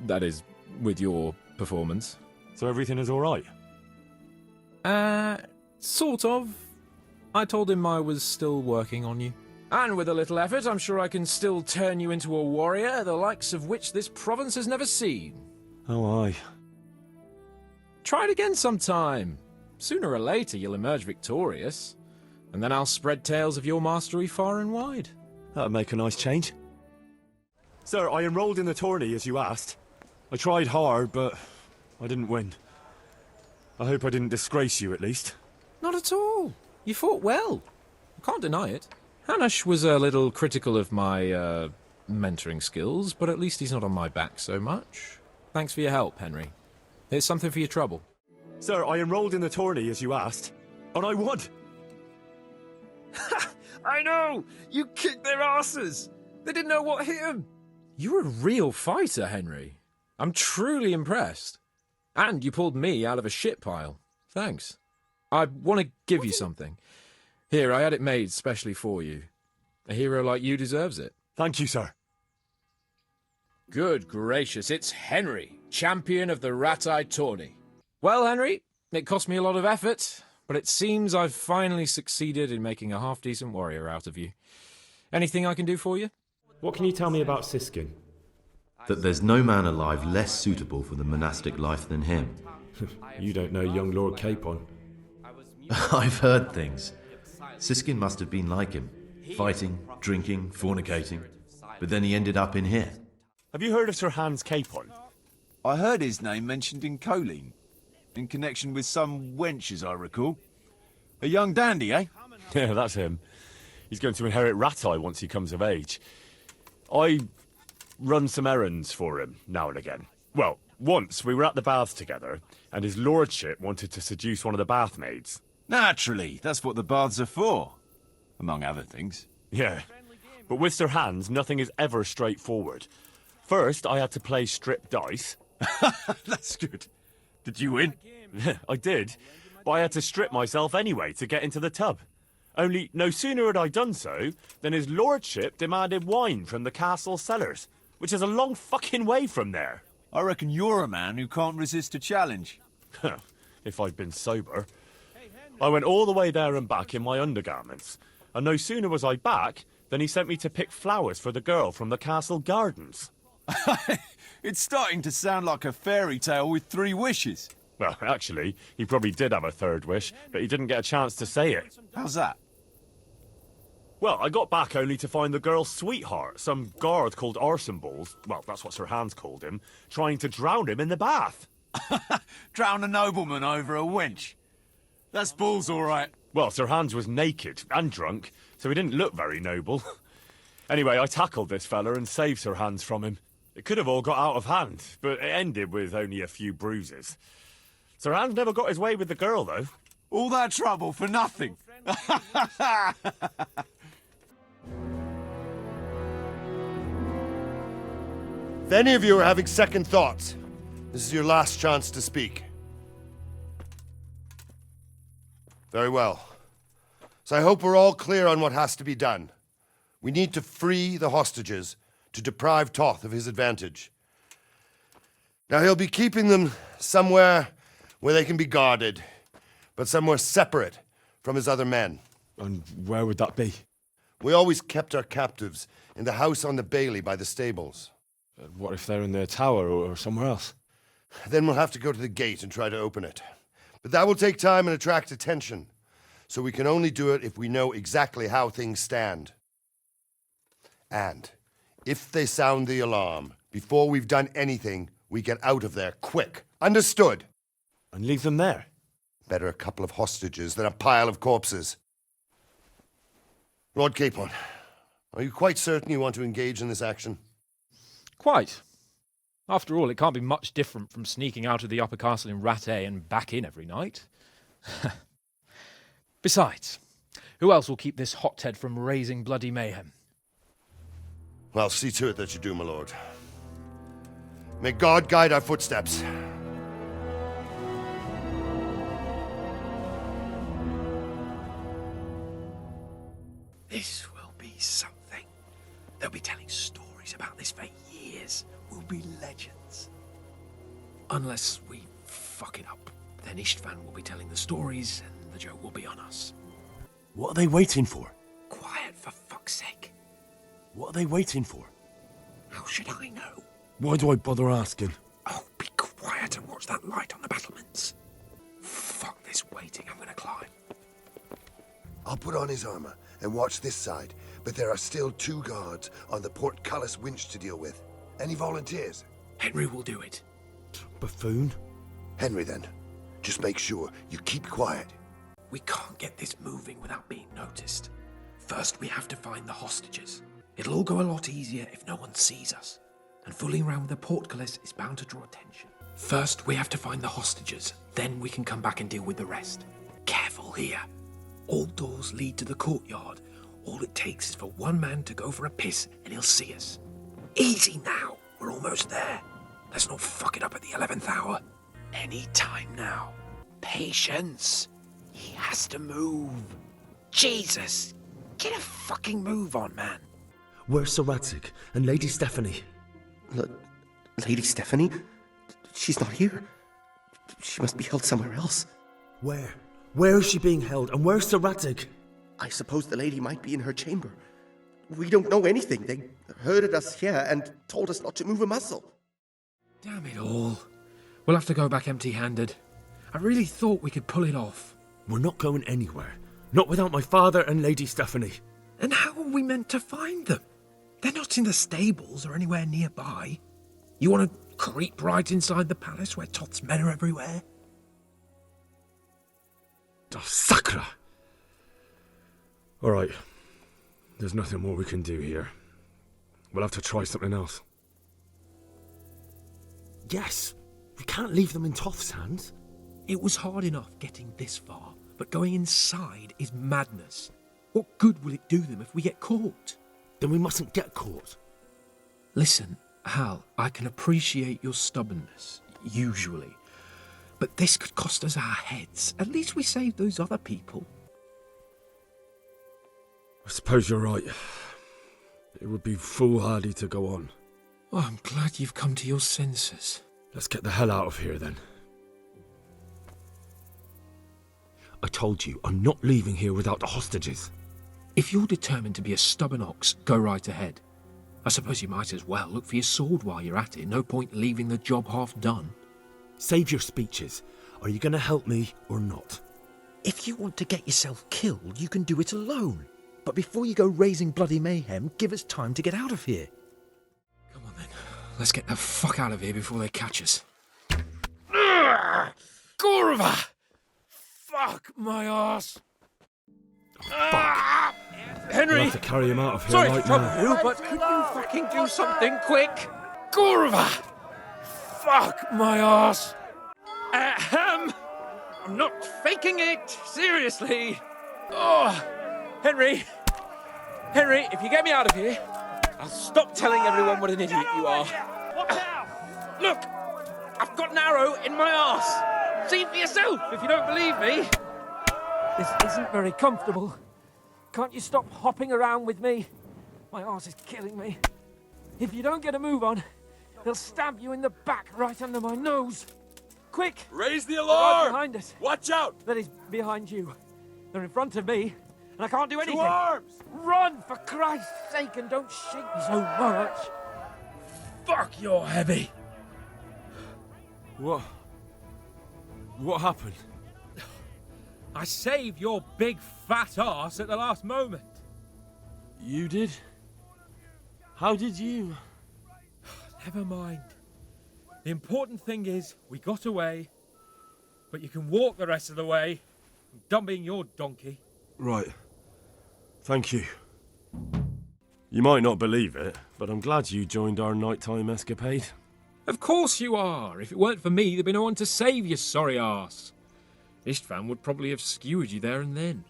that is, with your performance. So everything is all right? Sort of. I told him I was still working on you. And with a little effort, I'm sure I can still turn you into a warrior, the likes of which this province has never seen. Oh, aye. Try it again sometime. Sooner or later, you'll emerge victorious. And then I'll spread tales of your mastery far and wide. That'd make a nice change. Sir, I enrolled in the tourney, as you asked. I tried hard, but I didn't win. I hope I didn't disgrace you, at least. Not at all. You fought well. I can't deny it. Hanush was a little critical of my, mentoring skills, but at least he's not on my back so much. Thanks for your help, Henry. Here's something for your trouble. Sir, I enrolled in the tourney, as you asked, and I won! I know! You kicked their asses! They didn't know what hit them! You're a real fighter, Henry. I'm truly impressed. And you pulled me out of a shit pile. Thanks. I want to give you something. Here, I had it made specially for you. A hero like you deserves it. Thank you, sir. Good gracious, it's Henry, champion of the Rat-Eye Tourney. Well, Henry, it cost me a lot of effort, but it seems I've finally succeeded in making a half-decent warrior out of you. Anything I can do for you? What can you tell me about Siskin? that there's no man alive less suitable for the monastic life than him. You don't know young Lord Capon. I've heard things. Siskin must have been like him, fighting, drinking, fornicating, but then he ended up in here. Have you heard of Sir Hans Capon? I heard his name mentioned in Colleen, in connection with some wench, as I recall. A young dandy, eh? Yeah, that's him. He's going to inherit Ratai once he comes of age. I run some errands for him now and again. Well, once we were at the baths together, and his lordship wanted to seduce one of the bath maids. Naturally, that's what the baths are for, among other things. Yeah, but with Sir Hans, nothing is ever straightforward. First, I had to play strip dice. That's good. Did you win? I did, but I had to strip myself anyway to get into the tub. Only no sooner had I done so than his lordship demanded wine from the castle cellars, which is a long fucking way from there. I reckon you're a man who can't resist a challenge. If I'd been sober. I went all the way there and back in my undergarments, and no sooner was I back than he sent me to pick flowers for the girl from the castle gardens. It's starting to sound like a fairy tale with 3 wishes. Well, actually, he probably did have a third wish, but he didn't get a chance to say it. How's that? Well, I got back only to find the girl's sweetheart, some guard called Arson Balls, well, that's what Sir Hans called him, trying to drown him in the bath. Drown a nobleman over a wench. That's balls, all right. Well, Sir Hans was naked and drunk, so he didn't look very noble. Anyway, I tackled this fella and saved Sir Hans from him. It could have all got out of hand, but it ended with only a few bruises. Sir Hans never got his way with the girl, though. All that trouble for nothing. If any of you are having second thoughts, this is your last chance to speak. Very well. So I hope we're all clear on what has to be done. We need to free the hostages to deprive Toth of his advantage. Now he'll be keeping them somewhere where they can be guarded, but somewhere separate from his other men. And where would that be? We always kept our captives in the house on the bailey by the stables. What if they're in their tower or somewhere else? Then we'll have to go to the gate and try to open it. But that will take time and attract attention. So we can only do it if we know exactly how things stand. And if they sound the alarm, before we've done anything, we get out of there quick. Understood? And leave them there? Better a couple of hostages than a pile of corpses. Lord Capon, are you quite certain you want to engage in this action? Quite. After all, it can't be much different from sneaking out of the upper castle in Rattay and back in every night. Besides, who else will keep this hothead from raising bloody mayhem? Well, see to it that you do, my lord. May God guide our footsteps. This will be something. They'll be telling stories about this for years. We'll be legends. Unless we fuck it up. Then Istvan will be telling the stories and the joke will be on us. What are they waiting for? Quiet, for fuck's sake. What are they waiting for? How should I know? Why do I bother asking? Oh, be quiet and watch that light on the battlements. Fuck this waiting, I'm gonna climb. I'll put on his armor and watch this side, but there are still 2 guards on the portcullis winch to deal with. Any volunteers? Henry will do it. Buffoon? Henry, then. Just make sure you keep quiet. We can't get this moving without being noticed. First, we have to find the hostages. It'll all go a lot easier if no one sees us. And fooling around with the portcullis is bound to draw attention. First, we have to find the hostages. Then we can come back and deal with the rest. Careful here. All doors lead to the courtyard. All it takes is for one man to go for a piss and he'll see us. Easy now. We're almost there. Let's not fuck it up at the 11th hour. Any time now. Patience. He has to move. Jesus. Get a fucking move on, man. Where's Sir Radzik and Lady Stephanie? Lady Stephanie? She's not here. She must be held somewhere else. We don't know anything. They herded us here and told us not to move a muscle. Damn it all. We'll have to go back empty-handed. I really thought we could pull it off. We're not going anywhere. Not without my father and Lady Stephanie. And how are we meant to find them? They're not in the stables or anywhere nearby. You want to creep right inside the palace where Toth's men are everywhere? Oh, Sakra! All right. There's nothing more we can do here. We'll have to try something else. Yes, we can't leave them in Toth's hands. It was hard enough getting this far, but going inside is madness. What good will it do them if we get caught? Then we mustn't get caught. Listen, Hal, I can appreciate your stubbornness, usually. But this could cost us our heads. At least we saved those other people. I suppose you're right. It would be foolhardy to go on. Oh, I'm glad you've come to your senses. Let's get the hell out of here, then. I told you, I'm not leaving here without the hostages. If you're determined to be a stubborn ox, go right ahead. I suppose you might as well look for your sword while you're at it. No point leaving the job half done. Save your speeches. Are you going to help me or not? If you want to get yourself killed, you can do it alone. But before you go raising bloody mayhem, give us time to get out of here. Come on then. Let's get the fuck out of here before they catch us. Gorva! Fuck my ass! Fuck! Henry! We'll have to carry him out of here Sorry right to trouble now. you, but could you fucking do something quick? Gorva! Fuck my ass! I'm not faking it. Seriously. Oh, Henry, if you get me out of here, I'll stop telling everyone what an idiot you are. Look, I've got an arrow in my arse. See for yourself if you don't believe me. This isn't very comfortable. Can't you stop hopping around with me? My arse is killing me. If you don't get a move on, they'll stab you in the back right under my nose. Quick! Raise the They're alarm! right behind us. Watch out! That is behind you. They're in front of me, and I can't do anything. 2 arms! Run, for Christ's sake, and don't shake me so much. Fuck, you're heavy. What happened? I saved your big fat ass at the last moment. You did? How did you? Never mind. The important thing is we got away, but you can walk the rest of the way. I'm done being your donkey. Right. Thank you. You might not believe it, but I'm glad you joined our nighttime escapade. Of course you are. If it weren't for me, there'd be no one to save you, sorry ass. Istvan would probably have skewered you there and then.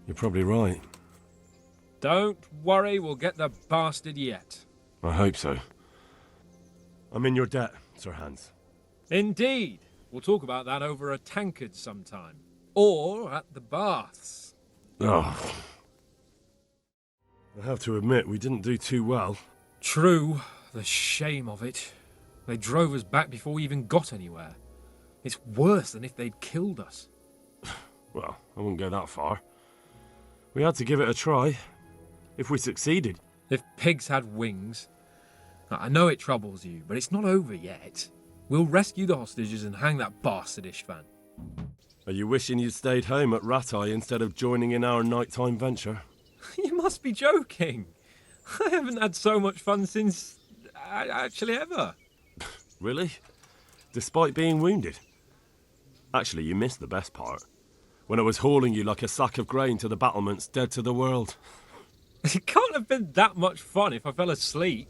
You're probably right. Don't worry, we'll get the bastard yet. I hope so. I'm in your debt, Sir Hans. Indeed. We'll talk about that over a tankard sometime. Or at the baths. Oh. I have to admit, we didn't do too well. True. The shame of it. They drove us back before we even got anywhere. It's worse than if they'd killed us. Well, I wouldn't go that far. We had to give it a try. If we succeeded. If pigs had wings. I know it troubles you, but it's not over yet. We'll rescue the hostages and hang that bastard Istvan. Are you wishing you'd stayed home at Ratai instead of joining in our nighttime venture? You must be joking. I haven't had so much fun since... actually ever. Really? Despite being wounded? Actually, you missed the best part. When I was hauling you like a sack of grain to the battlements dead to the world. It can't have been that much fun if I fell asleep.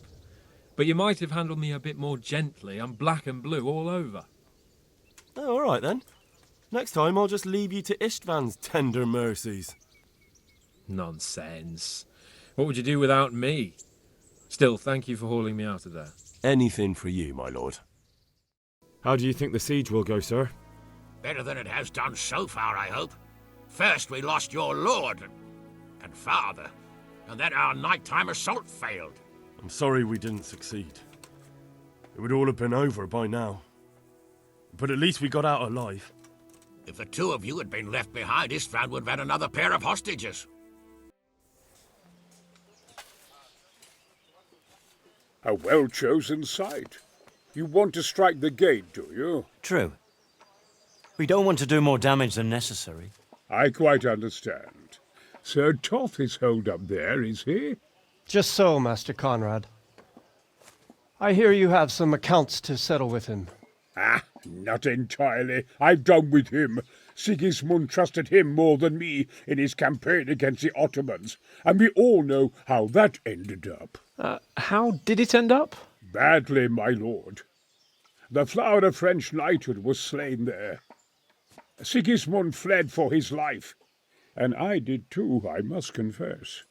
But you might have handled me a bit more gently. I'm black and blue all over. Oh, all right then. Next time I'll just leave you to Istvan's tender mercies. Nonsense. What would you do without me? Still, thank you for hauling me out of there. Anything for you, my lord. How do you think the siege will go, sir? Better than it has done so far, I hope. First we lost your lord and father, and then our nighttime assault failed. I'm sorry we didn't succeed. It would all have been over by now. But at least we got out alive. If the two of you had been left behind, Istvan would have had another pair of hostages. A well-chosen site. You want to strike the gate, do you? True. We don't want to do more damage than necessary. I quite understand. Sir Toth is holed up there, is he? Just so, Master Conrad. I hear you have some accounts to settle with him. Ah, not entirely. I've done with him. Sigismund trusted him more than me in his campaign against the Ottomans, and we all know how that ended up. How did it end up? Badly, my lord. The flower of French knighthood was slain there. Sigismund fled for his life, and I did too, I must confess.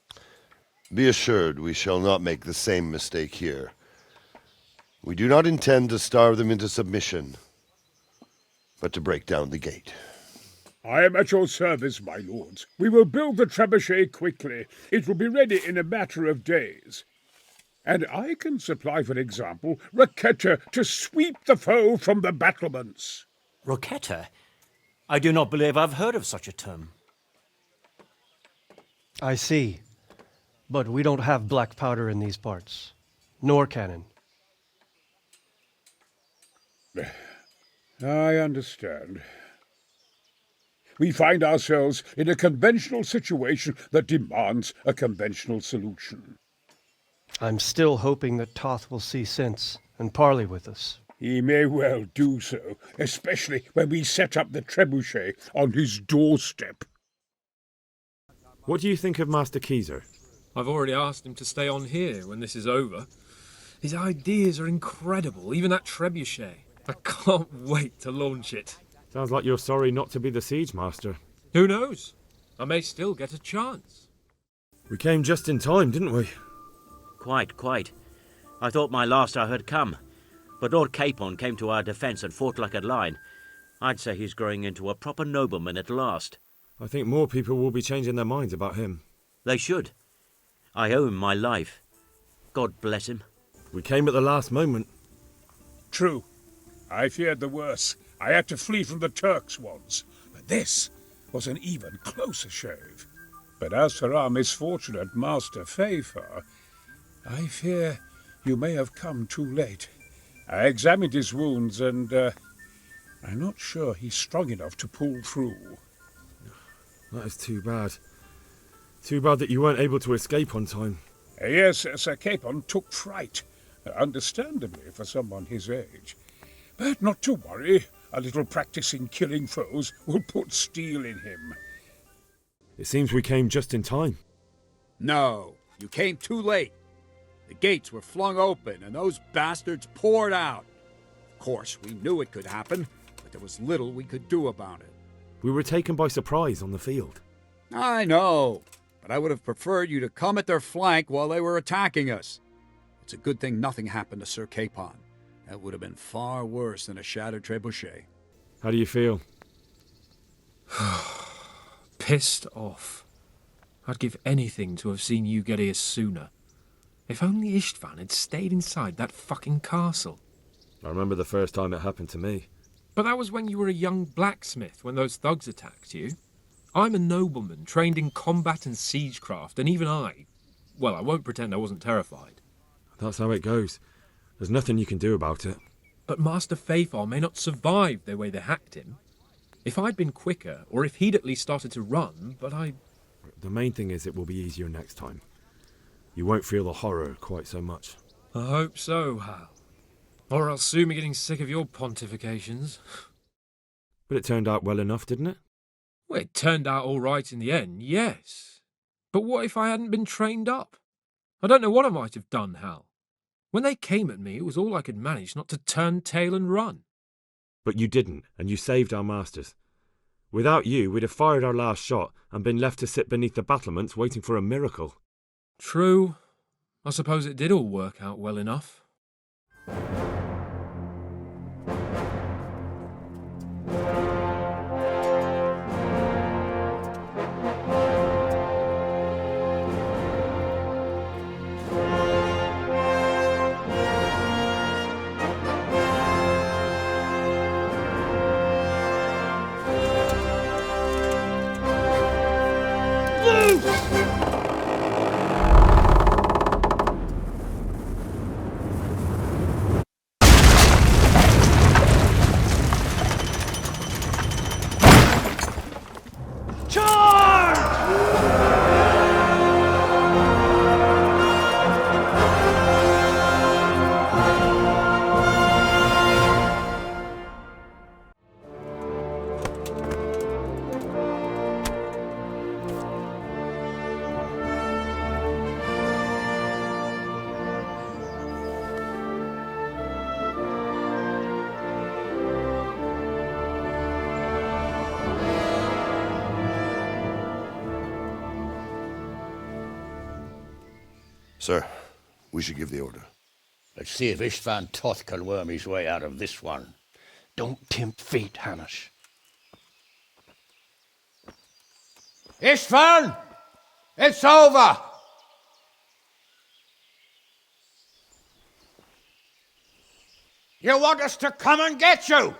Be assured we shall not make the same mistake here. We do not intend to starve them into submission, but to break down the gate. I am at your service, my lords. We will build the trebuchet quickly. It will be ready in a matter of days. And I can supply, for example, Roquetta to sweep the foe from the battlements. Roquetta? I do not believe I've heard of such a term. I see. But we don't have black powder in these parts. Nor cannon. I understand. We find ourselves in a conventional situation that demands a conventional solution. I'm still hoping that Toth will see sense and parley with us. He may well do so, especially when we set up the trebuchet on his doorstep. What do you think of Master Keyser? I've already asked him to stay on here when this is over. His ideas are incredible, even that trebuchet. I can't wait to launch it. Sounds like you're sorry not to be the siege master. Who knows? I may still get a chance. We came just in time, didn't we? Quite. I thought my last hour had come. But Lord Capon came to our defence and fought like a lion. I'd say he's growing into a proper nobleman at last. I think more people will be changing their minds about him. They should. I owe him my life. God bless him. We came at the last moment. True. I feared the worst. I had to flee from the Turks once. But this was an even closer shave. But as for our misfortunate Master Fafar, I fear you may have come too late. I examined his wounds and I'm not sure he's strong enough to pull through. That is too bad. Too bad that you weren't able to escape on time. Yes, Sir Capon took fright, understandably for someone his age. But not to worry, a little practice in killing foes will put steel in him. It seems we came just in time. No, you came too late. The gates were flung open and those bastards poured out. Of course, we knew it could happen, but there was little we could do about it. We were taken by surprise on the field. I know, but I would have preferred you to come at their flank while they were attacking us. It's a good thing nothing happened to Sir Capon. That would have been far worse than a shattered trebuchet. How do you feel? Pissed off. I'd give anything to have seen you get here sooner. If only Istvan had stayed inside that fucking castle. I remember the first time it happened to me. But that was when you were a young blacksmith, when those thugs attacked you. I'm a nobleman, trained in combat and siegecraft, and even I won't pretend I wasn't terrified. That's how it goes. There's nothing you can do about it. But Master Fafar may not survive the way they hacked him. If I'd been quicker, or if he'd at least started to run, but I... The main thing is it will be easier next time. You won't feel the horror quite so much. I hope so, Hal. Or I'll soon be getting sick of your pontifications. But it turned out well enough, didn't it? Well, it turned out all right in the end, yes. But what if I hadn't been trained up? I don't know what I might have done, Hal. When they came at me, it was all I could manage not to turn tail and run. But you didn't, and you saved our masters. Without you, we'd have fired our last shot and been left to sit beneath the battlements waiting for a miracle. True. I suppose it did all work out well enough. Sir, we should give the order. Let's see if Istvan Toth can worm his way out of this one. Don't tempt fate, Hamish. Istvan! It's over! You want us to come and get you?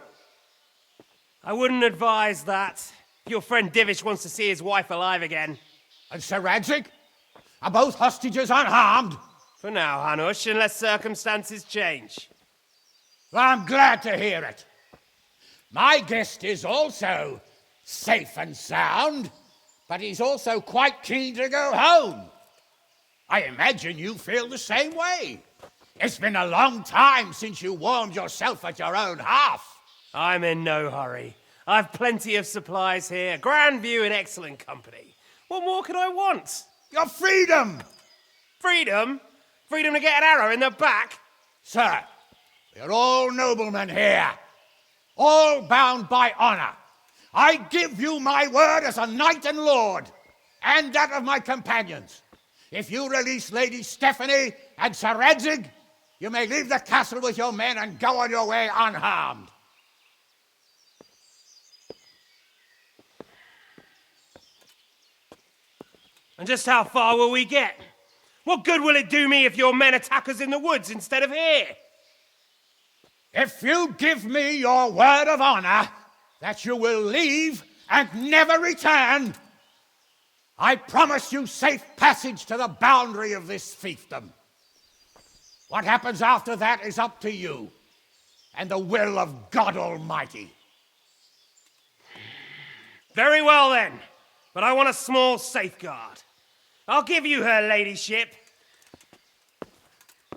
I wouldn't advise that. Your friend Divish wants to see his wife alive again. And Sir Radzig? Are both hostages unharmed? For now, Hanush, unless circumstances change. Well, I'm glad to hear it. My guest is also safe and sound, but he's also quite keen to go home. I imagine you feel the same way. It's been a long time since you warmed yourself at your own hearth. I'm in no hurry. I've plenty of supplies here, grand view and excellent company. What more could I want? Your freedom! Freedom? Freedom to get an arrow in the back? Sir, we're all noblemen here, all bound by honor. I give you my word as a knight and lord, and that of my companions. If you release Lady Stephanie and Sir Radzig, you may leave the castle with your men and go on your way unharmed. And just how far will we get? What good will it do me if your men attack us in the woods instead of here? If you give me your word of honor that you will leave and never return, I promise you safe passage to the boundary of this fiefdom. What happens after that is up to you and the will of God Almighty. Very well then, but I want a small safeguard. I'll give you her ladyship,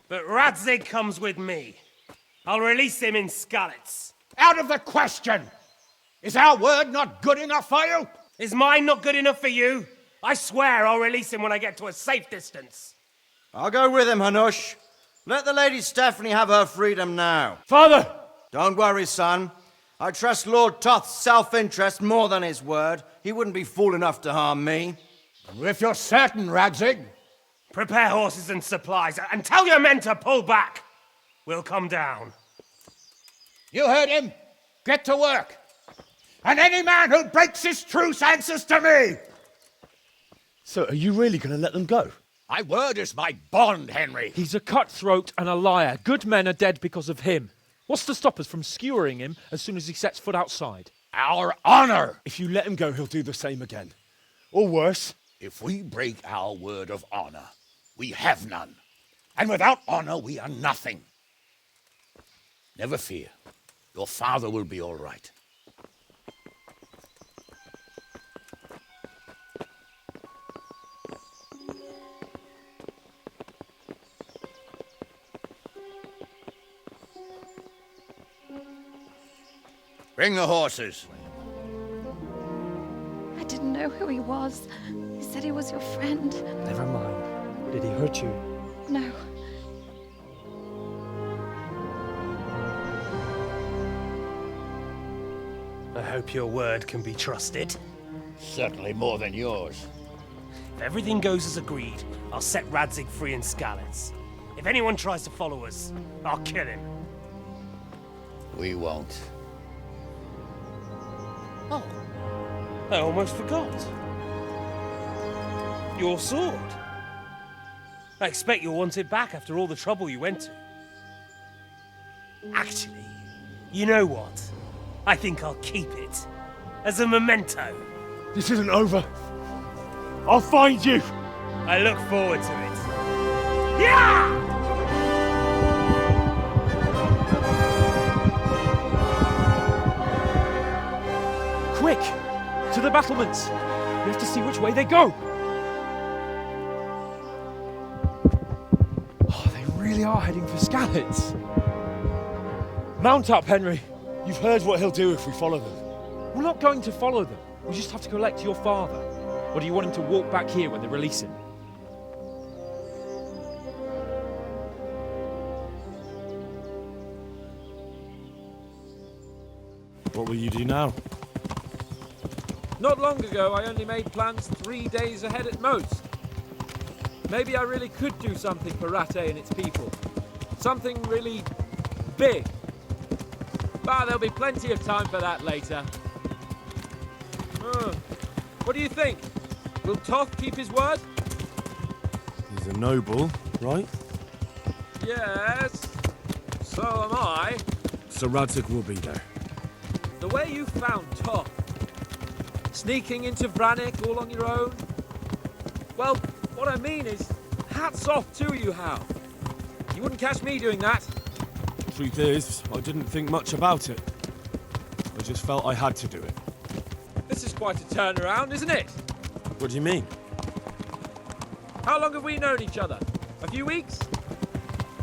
but Radzig comes with me. I'll release him in Skalitz. Out of the question! Is our word not good enough for you? Is mine not good enough for you? I swear I'll release him when I get to a safe distance. I'll go with him, Hanush. Let the Lady Stephanie have her freedom now. Father! Don't worry, son. I trust Lord Toth's self-interest more than his word. He wouldn't be fool enough to harm me. If you're certain, Radzig. Prepare horses and supplies, and tell your men to pull back. We'll come down. You heard him. Get to work. And any man who breaks this truce answers to me. So, are you really going to let them go? My word is my bond, Henry. He's a cutthroat and a liar. Good men are dead because of him. What's to stop us from skewering him as soon as he sets foot outside? Our honor! If you let him go, he'll do the same again. Or worse. If we break our word of honor, we have none. And without honor, we are nothing. Never fear. Your father will be all right. Bring the horses. I didn't know who he was. He said he was your friend. Never mind. Did he hurt you? No. I hope your word can be trusted. Certainly more than yours. If everything goes as agreed, I'll set Radzig free in Skalitz. If anyone tries to follow us, I'll kill him. We won't. Oh, I almost forgot. Your sword. I expect you'll want it back after all the trouble you went to. Actually, you know what? I think I'll keep it. As a memento. This isn't over. I'll find you. I look forward to it. Yeah! Quick! To the battlements! We have to see which way they go! Oh, they really are heading for Skalitz. Mount up, Henry. You've heard what he'll do if we follow them. We're not going to follow them. We just have to collect your father. Or do you want him to walk back here when they release him? What will you do now? Not long ago, I only made plans 3 days ahead at most. Maybe I really could do something for Rattay and its people. Something really big. But there'll be plenty of time for that later. What do you think? Will Toth keep his word? He's a noble, right? Yes. So am I. Sir Radzig will be there. The way you found Toth, sneaking into Vranik all on your own. Well, what I mean is, hats off to you, Hal. You wouldn't catch me doing that. Truth is, I didn't think much about it. I just felt I had to do it. This is quite a turnaround, isn't it? What do you mean? How long have we known each other? A few weeks?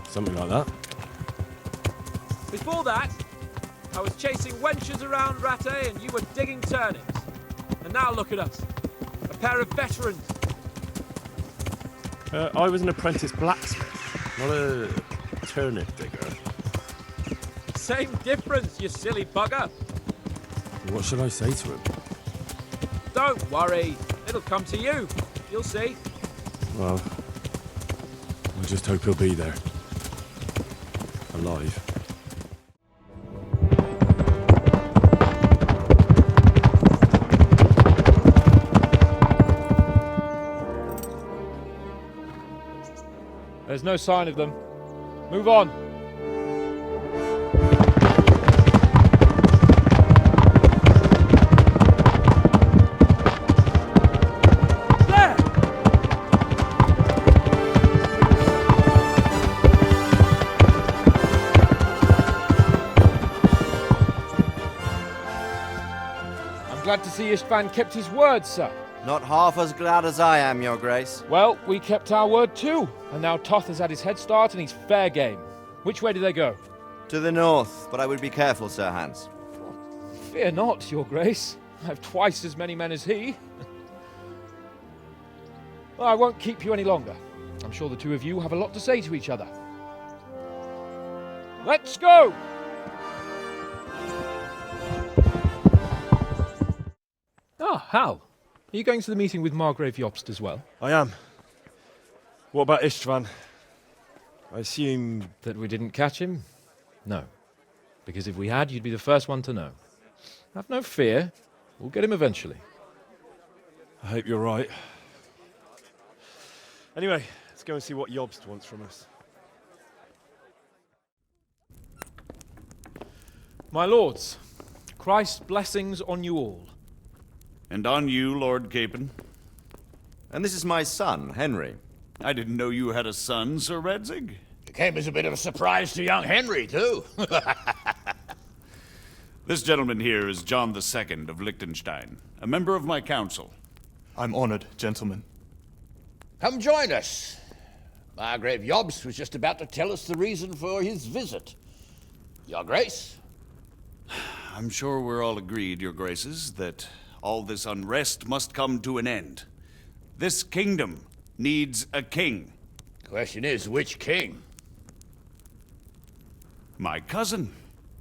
Something like that. Before that, I was chasing wenches around Rattay and you were digging turnips. And now look at us. A pair of veterans. I was an apprentice blacksmith, not a turnip digger. Same difference, you silly bugger. What should I say to him? Don't worry. It'll come to you. You'll see. Well, I just hope he'll be there. Alive. There's no sign of them. Move on. There! I'm glad to see Istvan kept his word, sir. Not half as glad as I am, Your Grace. Well, we kept our word too. And now Toth has had his head start and he's fair game. Which way do they go? To the north, but I would be careful, Sir Hans. Fear not, Your Grace. I have twice as many men as he. Well, I won't keep you any longer. I'm sure the two of you have a lot to say to each other. Let's go! Ah, Hal. Are you going to the meeting with Margrave Jobst as well? I am. What about Istvan? I assume... That we didn't catch him? No. Because if we had, you'd be the first one to know. Have no fear. We'll get him eventually. I hope you're right. Anyway, let's go and see what Jobst wants from us. My lords, Christ's blessings on you all. And on you, Lord Capon. And this is my son, Henry. I didn't know you had a son, Sir Radzig. It came as a bit of a surprise to young Henry, too. This gentleman here is John II of Liechtenstein, a member of my council. I'm honored, gentlemen. Come join us. Margrave Jobst was just about to tell us the reason for his visit. Your Grace? I'm sure we're all agreed, Your Graces, that all this unrest must come to an end. This kingdom needs a king. Question is, which king? My cousin,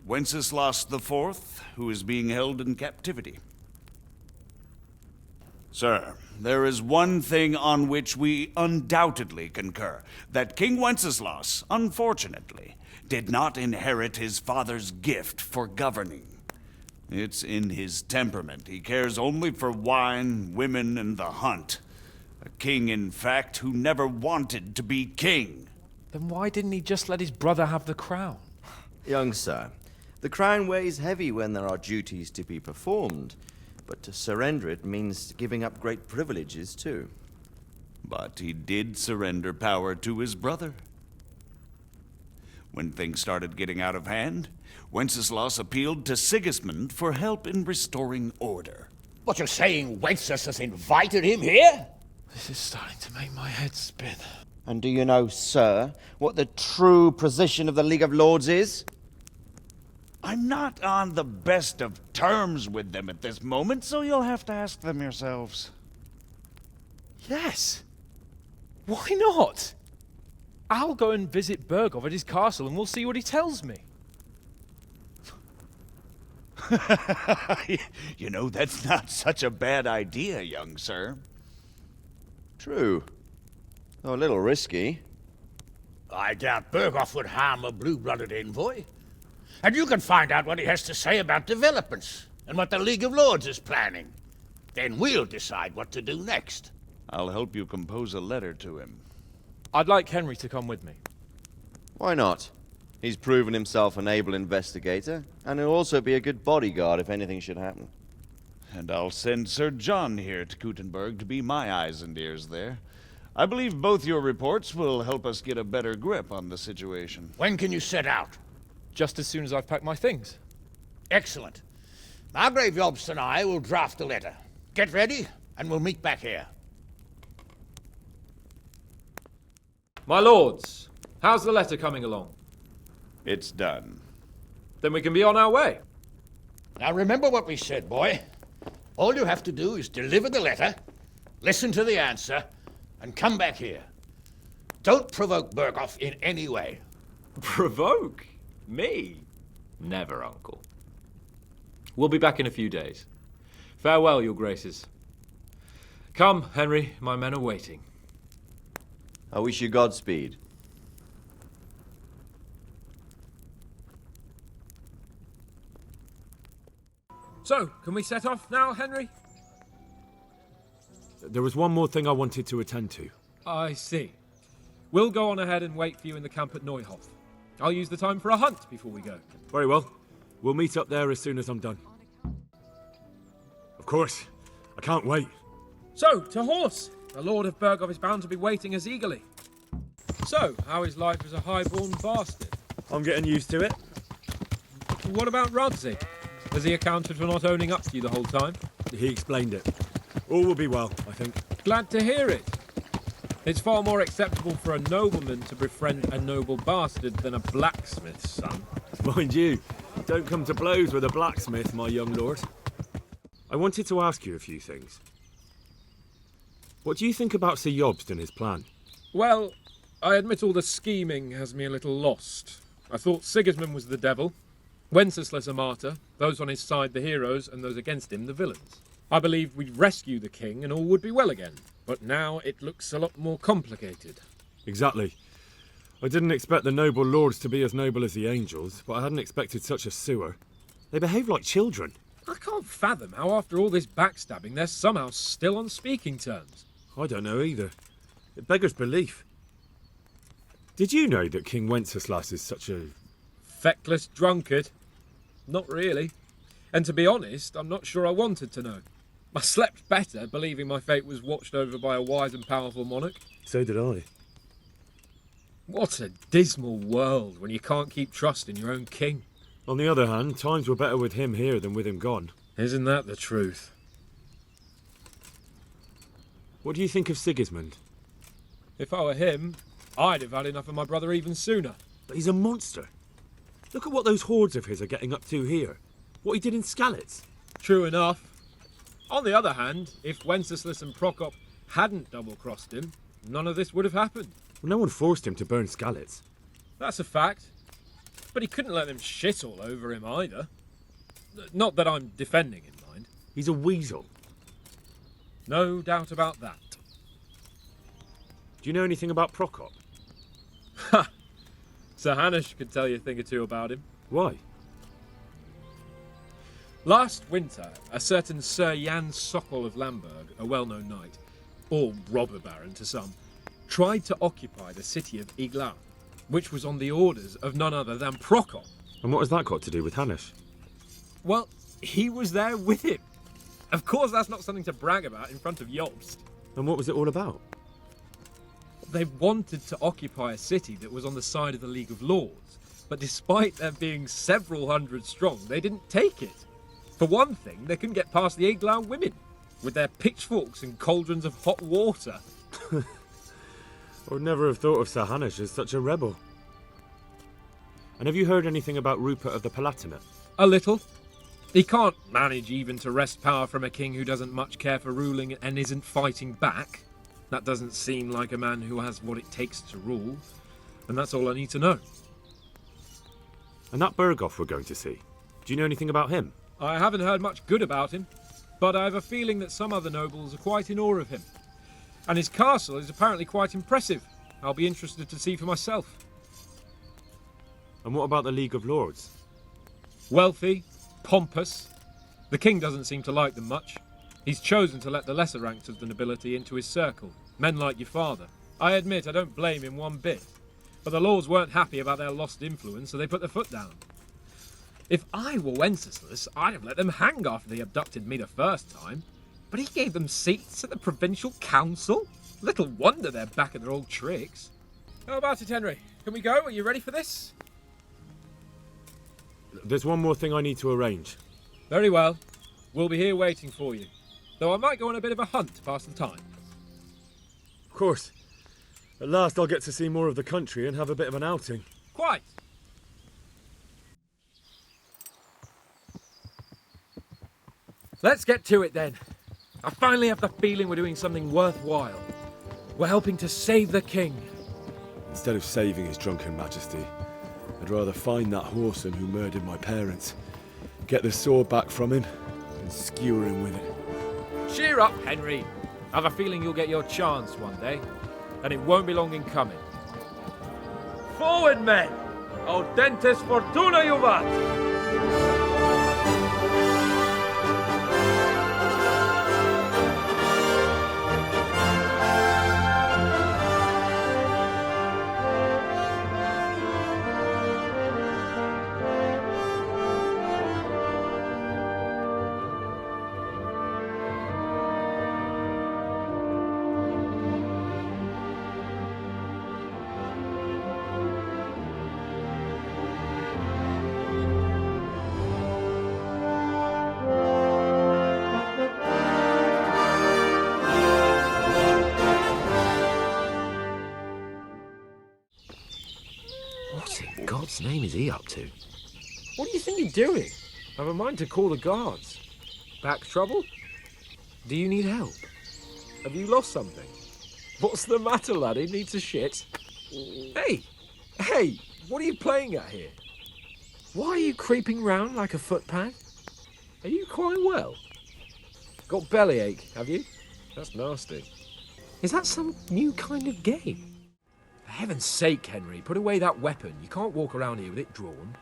Wenceslas IV, who is being held in captivity. Sir, there is one thing on which we undoubtedly concur, that King Wenceslas, unfortunately, did not inherit his father's gift for governing. It's in his temperament. He cares only for wine, women, and the hunt. A king, in fact, who never wanted to be king. Then why didn't he just let his brother have the crown? Young sir, the crown weighs heavy when there are duties to be performed, but to surrender it means giving up great privileges too. But he did surrender power to his brother. When things started getting out of hand, Wenceslas appealed to Sigismund for help in restoring order. What, you're saying Wenceslas invited him here? This is starting to make my head spin. And do you know, sir, what the true position of the League of Lords is? I'm not on the best of terms with them at this moment, so you'll have to ask them yourselves. Yes. Why not? I'll go and visit Bergov at his castle and we'll see what he tells me. You know, that's not such a bad idea, young sir. True. Oh, a little risky. I doubt Berghoff would harm a blue-blooded envoy. And you can find out what he has to say about developments and what the League of Lords is planning. Then we'll decide what to do next. I'll help you compose a letter to him. I'd like Henry to come with me. Why not? He's proven himself an able investigator, and he'll also be a good bodyguard if anything should happen. And I'll send Sir John here to Kuttenberg to be my eyes and ears there. I believe both your reports will help us get a better grip on the situation. When can you set out? Just as soon as I've packed my things. Excellent. Margrave Jobst and I will draft a letter. Get ready, and we'll meet back here. My lords, how's the letter coming along? It's done. Then we can be on our way. Now remember what we said, boy. All you have to do is deliver the letter, listen to the answer, and come back here. Don't provoke Berghoff in any way. Provoke? Me? Never, Uncle. We'll be back in a few days. Farewell, your graces. Come, Henry, my men are waiting. I wish you Godspeed. So, can we set off now, Henry? There was one more thing I wanted to attend to. I see. We'll go on ahead and wait for you in the camp at Neuhof. I'll use the time for a hunt before we go. Very well. We'll meet up there as soon as I'm done. Of course. I can't wait. So, to horse! The Lord of Berghoff is bound to be waiting us eagerly. So, how is life as a highborn bastard? I'm getting used to it. What about Radzig? Has he accounted for not owning up to you the whole time? He explained it. All will be well, I think. Glad to hear it. It's far more acceptable for a nobleman to befriend a noble bastard than a blacksmith's son. Mind you, don't come to blows with a blacksmith, my young lord. I wanted to ask you a few things. What do you think about Sir Jobst and his plan? Well, I admit all the scheming has me a little lost. I thought Sigismund was the devil, Wenceslas a martyr, those on his side the heroes, and those against him the villains. I believed we'd rescue the king and all would be well again, but now it looks a lot more complicated. Exactly. I didn't expect the noble lords to be as noble as the angels, but I hadn't expected such a sewer. They behave like children. I can't fathom how after all this backstabbing they're somehow still on speaking terms. I don't know either. It beggars belief. Did you know that King Wenceslas is such a... feckless drunkard? Not really. And to be honest, I'm not sure I wanted to know. I slept better, believing my fate was watched over by a wise and powerful monarch. So did I. What a dismal world when you can't keep trust in your own king. On the other hand, times were better with him here than with him gone. Isn't that the truth? What do you think of Sigismund? If I were him, I'd have had enough of my brother even sooner. But he's a monster. Look at what those hordes of his are getting up to here. What he did in Skalitz. True enough. On the other hand, if Wenceslas and Prokop hadn't double-crossed him, none of this would have happened. Well, no one forced him to burn Skalitz. That's a fact. But he couldn't let them shit all over him either. Not that I'm defending him, mind. He's a weasel. No doubt about that. Do you know anything about Prokop? Ha! Sir Hanush could tell you a thing or two about him. Why? Last winter, a certain Sir Jan Sokol of Lamberg, a well-known knight, or robber baron to some, tried to occupy the city of Iglau, which was on the orders of none other than Prokop. And what has that got to do with Hanush? Well, he was there with him. Of course, that's not something to brag about in front of Jobst. And what was it all about? They wanted to occupy a city that was on the side of the League of Lords, but despite there being several hundred strong, they didn't take it. For one thing, they couldn't get past the Iglau women, with their pitchforks and cauldrons of hot water. I would never have thought of Sir Hanush as such a rebel. And have you heard anything about Rupert of the Palatinate? A little. He can't manage even to wrest power from a king who doesn't much care for ruling and isn't fighting back. That doesn't seem like a man who has what it takes to rule. And that's all I need to know. And that Berghoff we're going to see, do you know anything about him? I haven't heard much good about him, but I have a feeling that some other nobles are quite in awe of him. And his castle is apparently quite impressive. I'll be interested to see for myself. And what about the League of Lords? Wealthy, pompous. The king doesn't seem to like them much. He's chosen to let the lesser ranks of the nobility into his circle, men like your father. I admit I don't blame him one bit. But the lords weren't happy about their lost influence, so they put their foot down. If I were Wenceslas, I'd have let them hang after they abducted me the first time. But he gave them seats at the provincial council? Little wonder they're back at their old tricks. How about it, Henry? Can we go? Are you ready for this? There's one more thing I need to arrange. Very well. We'll be here waiting for you. Though I might go on a bit of a hunt to pass the time. Of course. At last I'll get to see more of the country and have a bit of an outing. Quite. Let's get to it then. I finally have the feeling we're doing something worthwhile. We're helping to save the king. Instead of saving his drunken majesty, I'd rather find that whoreson who murdered my parents, get the sword back from him, and skewer him with it. Cheer up, Henry. I have a feeling you'll get your chance one day, and it won't be long in coming. Forward, men! Audentes fortuna juvat! What in God's name is he up to? What do you think you're doing? I've a mind to call the guards. Back trouble? Do you need help? Have you lost something? What's the matter, laddie? Needs a shit? Hey! Hey! What are you playing at here? Why are you creeping round like a footpad? Are you quite well? Got bellyache, have you? That's nasty. Is that some new kind of game? For heaven's sake, Henry, put away that weapon. You can't walk around here with it drawn.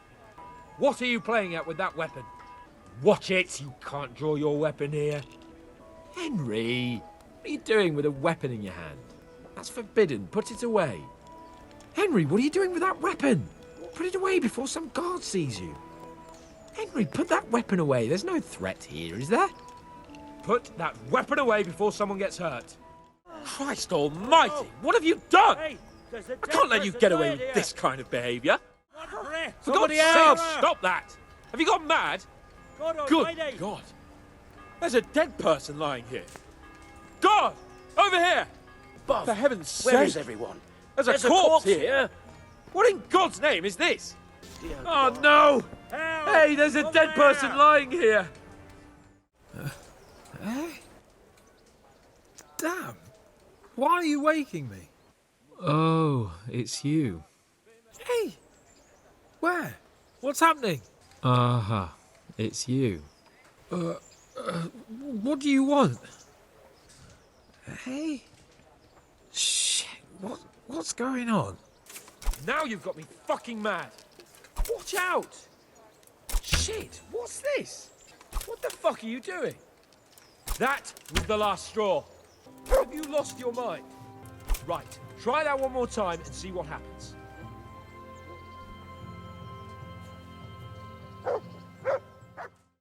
What are you playing at with that weapon? Watch it! You can't draw your weapon here. Henry! What are you doing with a weapon in your hand? That's forbidden. Put it away. Henry, what are you doing with that weapon? Put it away before some guard sees you. Henry, put that weapon away. There's no threat here, is there? Put that weapon away before someone gets hurt. Christ almighty! What have you done? Hey, I can't let you get away with this kind of behaviour. For God's Somebody sake, else! stop that! Have you gone mad? Good God! There's a dead person lying here. God! Over here! Bob, For heaven's sake! where is everyone? There's There's a a corpse corpse here! here. What in God's name is this? Dear Oh God. no! Help! Hey, there's a dead person lying here! Damn! Why are you waking me? Oh, it's you. Hey! Where? What's happening? Aha, it's you. What do you want? Hey? Shit, what's going on? Now you've got me fucking mad! Watch out! Shit, what's this? What the fuck are you doing? That was the last straw. Have you lost your mind? Right, try that one more time and see what happens.